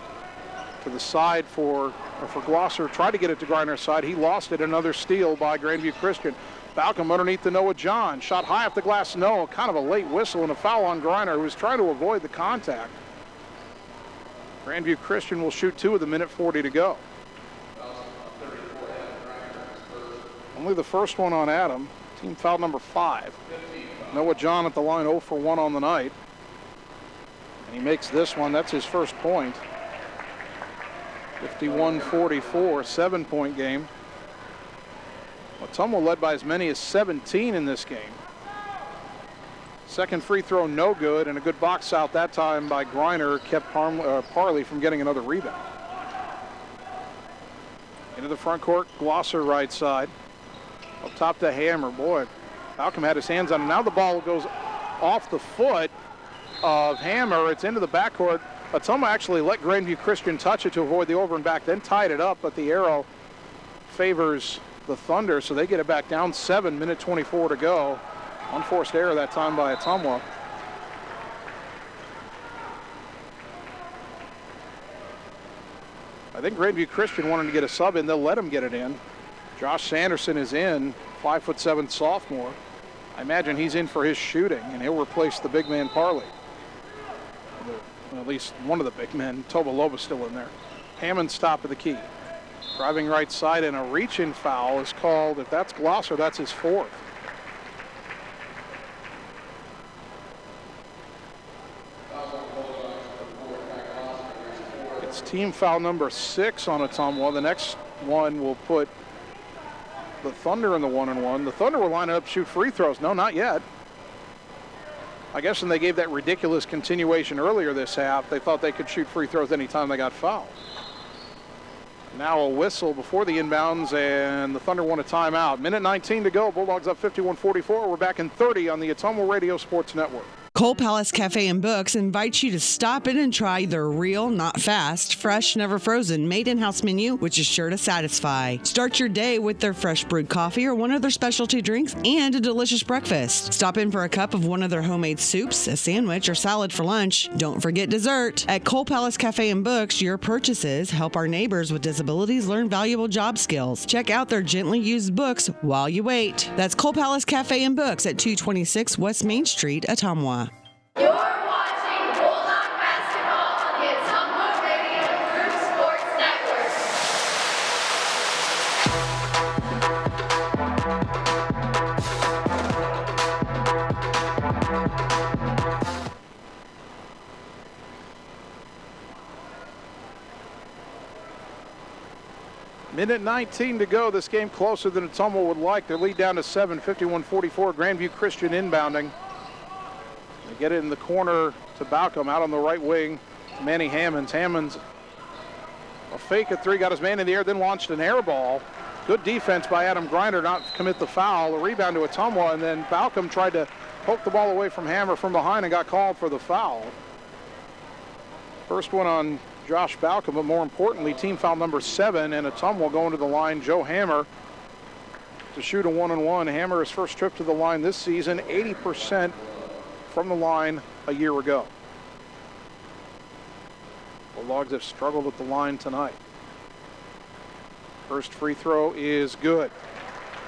To the side for Glosser. Tried to get it to Greiner's side. He lost it. Another steal by Grandview Christian. Balcom underneath the Noah John. Shot high off the glass. No. Kind of a late whistle and a foul on Greiner, who was trying to avoid the contact. Grandview Christian will shoot 2 with 1:40 to go. Only the first one on Adam. Team foul number 5. Noah John at the line 0 for 1 on the night. And he makes this one. That's his first point. 51-44, 7-point game. Ottumwa led by as many as 17 in this game. Second free throw, no good, and a good box out that time by Greiner kept Parley from getting another rebound. Into the front court, Glosser right side. Up top to Hammer. Boy, Balcom had his hands on it. Now the ball goes off the foot of Hammer. It's into the backcourt. Ottumwa actually let Grandview Christian touch it to avoid the over and back, then tied it up, but the arrow favors the Thunder, so they get it back down 7, 1:24 to go. Unforced error that time by Ottumwa. I think Grandview Christian wanted to get a sub in. They'll let him get it in. Josh Sanderson is in, 5'7" sophomore. I imagine he's in for his shooting, and he'll replace the big man Parley. At least one of the big men. Toba Loba's still in there. Hammond stop at the key. Driving right side, and a reach-in foul is called. If that's Glosser, that's his fourth. It's team foul number 6 on Ottumwa. The next one will put the Thunder in the 1-and-1. The Thunder will line up, shoot free throws. No, not yet. I guess when they gave that ridiculous continuation earlier this half, they thought they could shoot free throws anytime they got fouled. Now a whistle before the inbounds, and the Thunder want a timeout. Minute 19 to go. Bulldogs up 51-44. We're back in 30 on the Ottumwa Radio Sports Network. Coal Palace Cafe and Books invites you to stop in and try their real, not fast, fresh, never frozen, made in-house menu, which is sure to satisfy. Start your day with their fresh brewed coffee or one of their specialty drinks and a delicious breakfast. Stop in for a cup of one of their homemade soups, a sandwich, or salad for lunch. Don't forget dessert. At Coal Palace Cafe and Books, your purchases help our neighbors with disabilities learn valuable job skills. Check out their gently used books while you wait. That's Coal Palace Cafe and Books at 226 West Main Street, Ottumwa. You're watching Bulldog basketball on the Ottumwa Radio Group Sports Network. Minute 19 to go. This game closer than Ottumwa would like. Their lead down to 7, 51-44. Grandview Christian inbounding. They get it in the corner to Balcom, out on the right wing to Manny Hammonds. Hammonds, a fake at three, got his man in the air, then launched an air ball. Good defense by Adam Grinder not to commit the foul. A rebound to Ottumwa, and then Balcom tried to poke the ball away from Hammer from behind and got called for the foul. First one on Josh Balcom, but more importantly, team foul number 7, and Ottumwa going to the line. Joe Hammer to shoot a 1-and-1. Hammer, his first trip to the line this season, 80% from the line a year ago. Bulldogs have struggled at the line tonight. First free throw is good.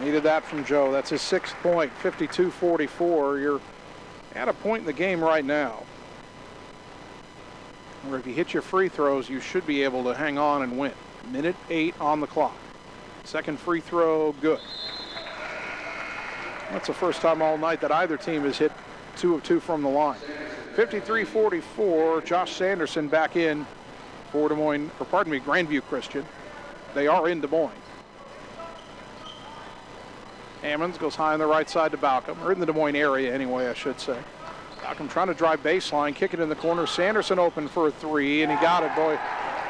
Needed that from Joe. That's his 6th point, 52-44. You're at a point in the game right now where if you hit your free throws, you should be able to hang on and win. Minute 8 on the clock. Second free throw, good. That's the first time all night that either team has hit 2 of 2 from the line. 53-44. Josh Sanderson back in for Grandview Christian. They are in Des Moines. Hammonds goes high on the right side to Balcom, or in the Des Moines area anyway, I should say. Balcom trying to drive baseline, kick it in the corner. Sanderson open for a 3, and he got it. Boy,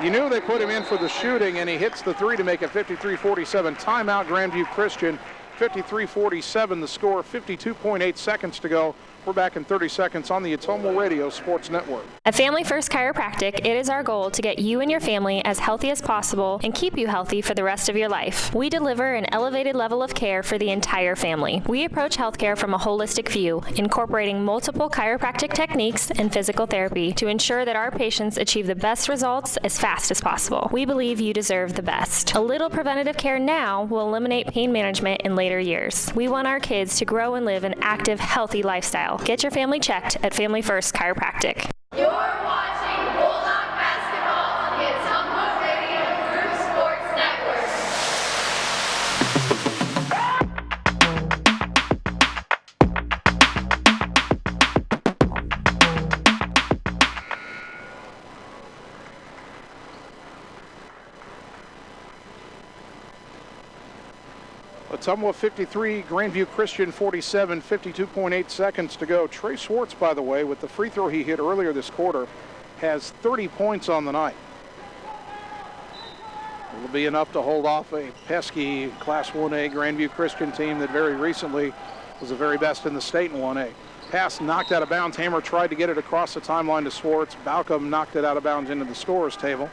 you knew they put him in for the shooting, and he hits the 3 to make it 53-47. Timeout, Grandview Christian. 53-47 the score, 52.8 seconds to go. We're back in 30 seconds on the Ottumwa Radio Sports Network. At Family First Chiropractic, it is our goal to get you and your family as healthy as possible and keep you healthy for the rest of your life. We deliver an elevated level of care for the entire family. We approach healthcare from a holistic view, incorporating multiple chiropractic techniques and physical therapy to ensure that our patients achieve the best results as fast as possible. We believe you deserve the best. A little preventative care now will eliminate pain management in later years. We want our kids to grow and live an active, healthy lifestyle. Get your family checked at Family First Chiropractic. You're watching Bulldog basketball on the Ottumwa Radio Group Sports Network. Ottumwa 53, Grandview Christian 47, 52.8 seconds to go. Trey Schwartz, by the way, with the free throw he hit earlier this quarter, has 30 points on the night. It'll be enough to hold off a pesky Class 1A Grandview Christian team that very recently was the very best in the state in 1A. Pass knocked out of bounds. Hammer tried to get it across the timeline to Schwartz. Balcom knocked it out of bounds into the scorer's table.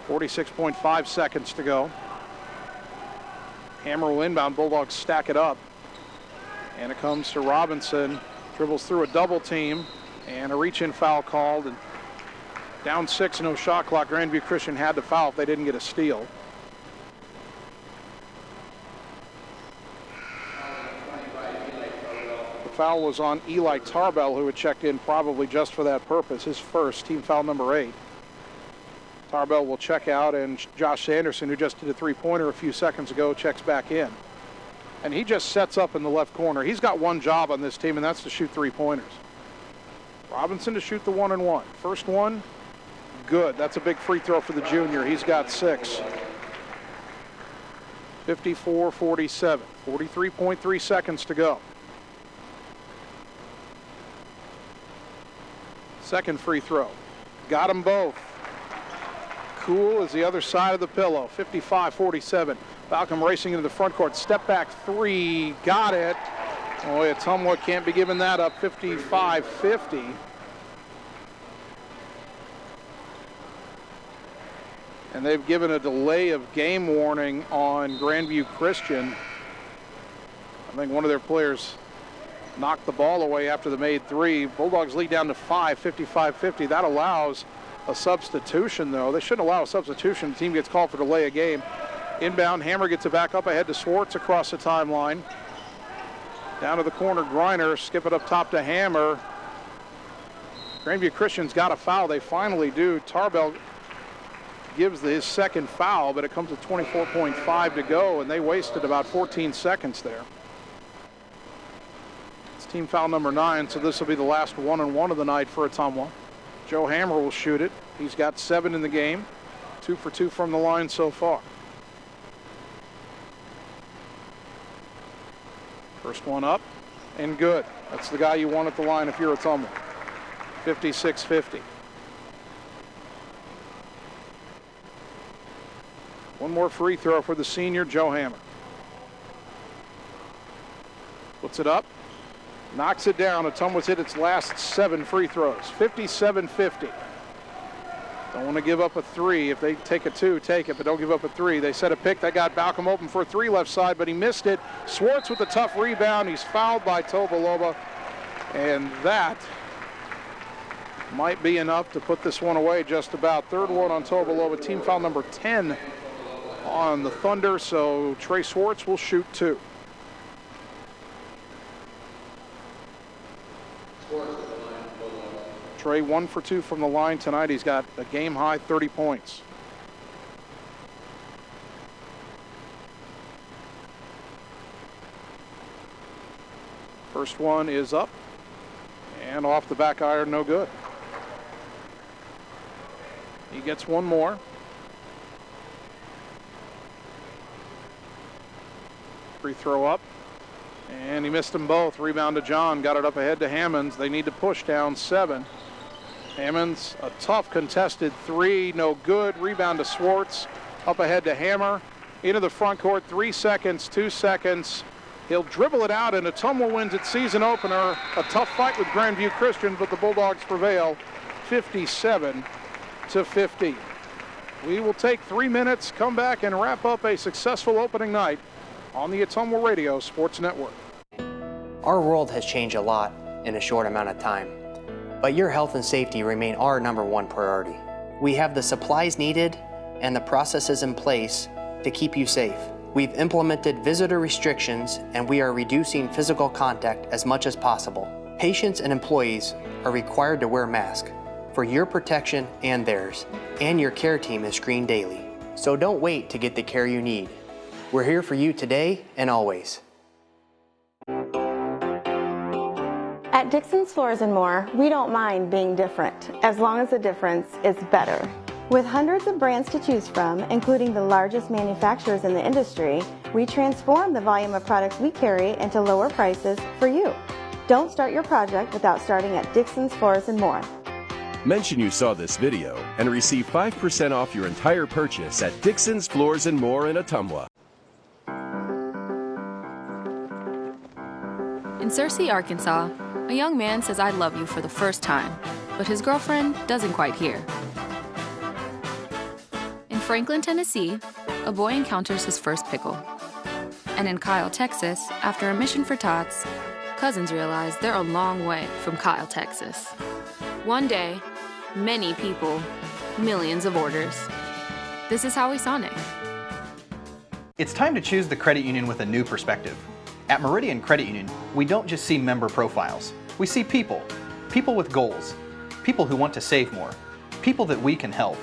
46.5 seconds to go. Hammer will inbound. Bulldogs stack it up. And it comes to Robinson, dribbles through a double team, and a reach-in foul called. And down 6, no shot clock. Grandview Christian had to foul if they didn't get a steal. The foul was on Eli Tarbell, who had checked in probably just for that purpose, his first, team foul number 8. Tarbell will check out, and Josh Sanderson, who just did a three-pointer a few seconds ago, checks back in. And he just sets up in the left corner. He's got one job on this team, and that's to shoot three-pointers. Robinson to shoot the 1-and-1. First one, good. That's a big free throw for the junior. He's got 6. 54-47. 43.3 seconds to go. Second free throw. Got them both. Cool as the other side of the pillow. 55-47. Falcom racing into the front court. Step back 3. Got it. Boy, Ottumwa can't be giving that up. 55-50. And they've given a delay of game warning on Grandview Christian. I think one of their players knocked the ball away after the made 3. Bulldogs lead down to 5, 55-50. That allows a substitution, though. They shouldn't allow a substitution. The team gets called for delay of game. Inbound, Hammer gets it back up ahead to Swartz across the timeline. Down to the corner, Griner, skip it up top to Hammer. Grandview Christian's got a foul. They finally do. Tarbell gives his second foul, but it comes with 24.5 to go, and they wasted about 14 seconds there. It's team foul number 9, so this will be the last 1-and-1 of the night for Ottumwa. Joe Hammer will shoot it. He's got 7 in the game, 2 for 2 from the line so far. First one up and good. That's the guy you want at the line if you're Ottumwa. 56-50. One more free throw for the senior, Joe Hammer. Puts it up, knocks it down. Ottumwa's hit its last 7 free throws. 57-50. Don't want to give up a 3. If they take a 2, take it, but don't give up a 3. They set a pick. That got Balcom open for a 3 left side, but he missed it. Swartz with a tough rebound. He's fouled by Tobaloba, and that might be enough to put this one away just about. Third one on Tobaloba. Team foul number 10 on the Thunder, so Trey Swartz will shoot 2. Trey 1 for 2 from the line tonight. He's got a game high 30 points. First one is up and off the back iron, no good. He gets one more. Free throw up, and he missed them both. Rebound to John, got it up ahead to Hammonds. They need to push down 7. Hammonds, a tough contested 3, no good. Rebound to Swartz, up ahead to Hammer, into the front court, 3 seconds, 2 seconds. He'll dribble it out, and Ottumwa wins its season opener. A tough fight with Grandview Christian, but the Bulldogs prevail 57-50. We will take 3 minutes, come back, and wrap up a successful opening night on the Ottumwa Radio Sports Network. Our world has changed a lot in a short amount of time, but your health and safety remain our #1 priority. We have the supplies needed and the processes in place to keep you safe. We've implemented visitor restrictions, and we are reducing physical contact as much as possible. Patients and employees are required to wear masks for your protection and theirs, and your care team is screened daily. So don't wait to get the care you need. We're here for you today and always. At Dixon's Floors & More, we don't mind being different, as long as the difference is better. With hundreds of brands to choose from, including the largest manufacturers in the industry, we transform the volume of products we carry into lower prices for you. Don't start your project without starting at Dixon's Floors & More. Mention you saw this video and receive 5% off your entire purchase at Dixon's Floors & More in Ottumwa. In Searcy, Arkansas, a young man says I love you for the first time, but his girlfriend doesn't quite hear. In Franklin, Tennessee, a boy encounters his first pickle. And in Kyle, Texas, after a mission for tots, cousins realize they're a long way from Kyle, Texas. One day, many people, millions of orders. This is how we saw Nick. It's time to choose the credit union with a new perspective. At Meridian Credit Union, we don't just see member profiles. We see people. People with goals. People who want to save more. People that we can help.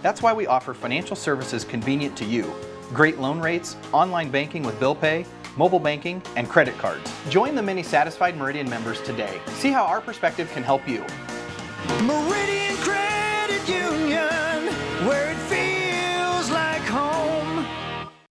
That's why we offer financial services convenient to you. Great loan rates, online banking with bill pay, mobile banking, and credit cards. Join the many satisfied Meridian members today. See how our perspective can help you. Meridian Credit Union, where it feels like home.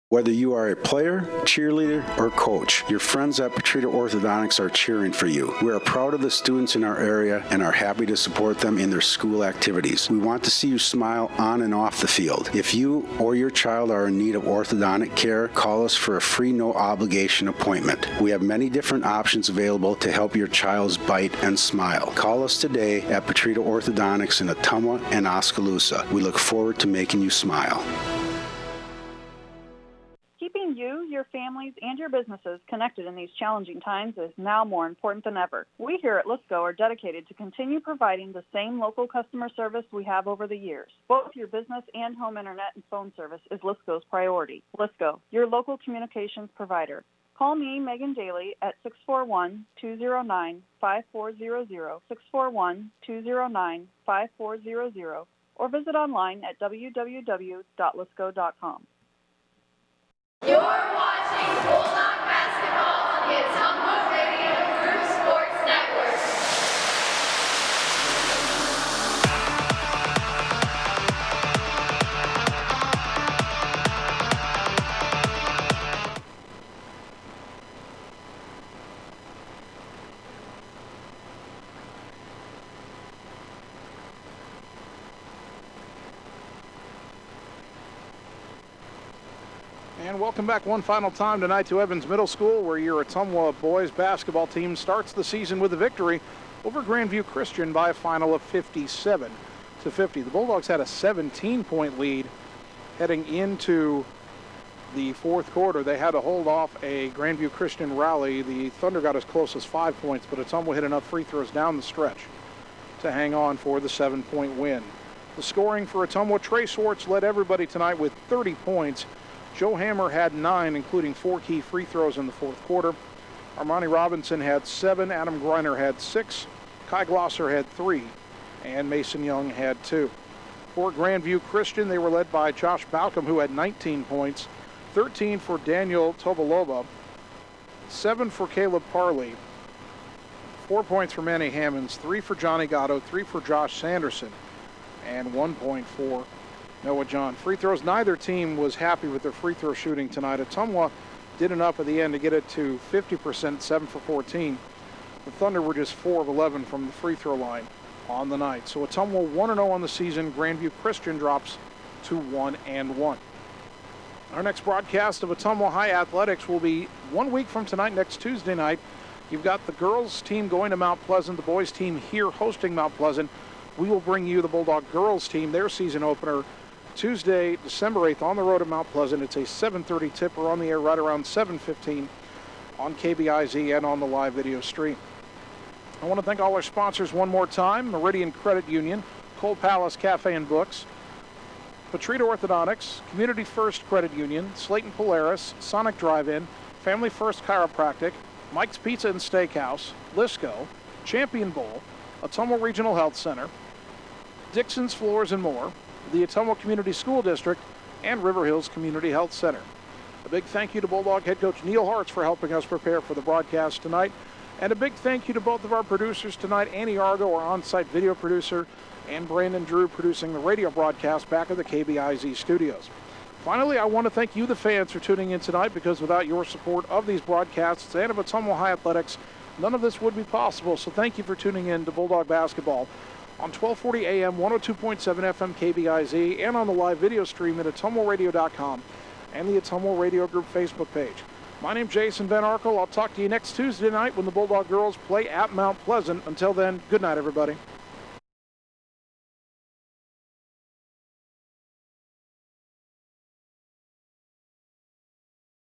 Whether you are a player, cheerleader, or coach, your friends at Petrita Orthodontics are cheering for you. We are proud of the students in our area and are happy to support them in their school activities. We want to see you smile on and off the field. If you or your child are in need of orthodontic care, call us for a free no-obligation appointment. We have many different options available to help your child's bite and smile. Call us today at Petrita Orthodontics in Ottumwa and Oskaloosa. We look forward to making you smile. Keeping you, your families, and your businesses connected in these challenging times is now more important than ever. We here at Lisco are dedicated to continue providing the same local customer service we have over the years. Both your business and home internet and phone service is Lisco's priority. Lisco, your local communications provider. Call me, Megan Daly, at 641-209-5400, 641-209-5400, or visit online at www.lisco.com. You're watching Bulldog Basketball on the Ottumwa Radio Group Sports Network. And welcome back one final time tonight to Evans Middle School, where your Ottumwa boys basketball team starts the season with a victory over Grandview Christian by a final of 57-50. The Bulldogs had a 17-point lead heading into the fourth quarter. They had to hold off a Grandview Christian rally. The Thunder got as close as 5 points, but Ottumwa hit enough free throws down the stretch to hang on for the 7-point win. The scoring for Ottumwa, Trey Swartz led everybody tonight with 30 points. Joe Hammer had 9, including 4 key free throws in the fourth quarter. Armani Robinson had 7, Adam Greiner had 6, Kai Glosser had 3, and Mason Young had 2. For Grandview Christian, they were led by Josh Balcom, who had 19 points, 13 for Daniel Tobalova, 7 for Caleb Parley, 4 points for Manny Hammonds, 3 for Johnny Gatto, 3 for Josh Sanderson, and 1 point for Noah John. Free throws, neither team was happy with their free throw shooting tonight. Ottumwa did enough at the end to get it to 50%, 7 for 14. The Thunder were just 4 of 11 from the free throw line on the night. So Ottumwa 1-0 on the season. Grandview Christian drops to 1-1. Our next broadcast of Ottumwa High Athletics will be 1 week from tonight, next Tuesday night. You've got the girls team going to Mount Pleasant, the boys team here hosting Mount Pleasant. We will bring you the Bulldog girls team, their season opener, Tuesday, December 8th on the road at Mount Pleasant. It's a 7:30 tip. We're on the air right around 7:15 on KBIZ and on the live video stream. I want to thank all our sponsors one more time: Meridian Credit Union, Coal Palace Cafe and Books, Petrita Orthodontics, Community First Credit Union, Slayton Polaris, Sonic Drive-In, Family First Chiropractic, Mike's Pizza and Steakhouse, Lisco, Champion Bowl, Ottumwa Regional Health Center, Dixon's Floors and More, the Ottumwa Community School District, and River Hills Community Health Center. A big thank you to Bulldog head coach Neil Hartz for helping us prepare for the broadcast tonight. And a big thank you to both of our producers tonight, Annie Argo, our on-site video producer, and Brandon Drew producing the radio broadcast back at the KBIZ studios. Finally, I want to thank you, the fans, for tuning in tonight, because without your support of these broadcasts and of Ottumwa High Athletics, none of this would be possible. So thank you for tuning in to Bulldog Basketball on 1240 AM, 102.7 FM KBIZ, and on the live video stream at ottumwaradio.com and the Ottumwa Radio Group Facebook page. My name's Jason Van Arkel. I'll talk to you next Tuesday night when the Bulldog girls play at Mount Pleasant. Until then, good night, everybody.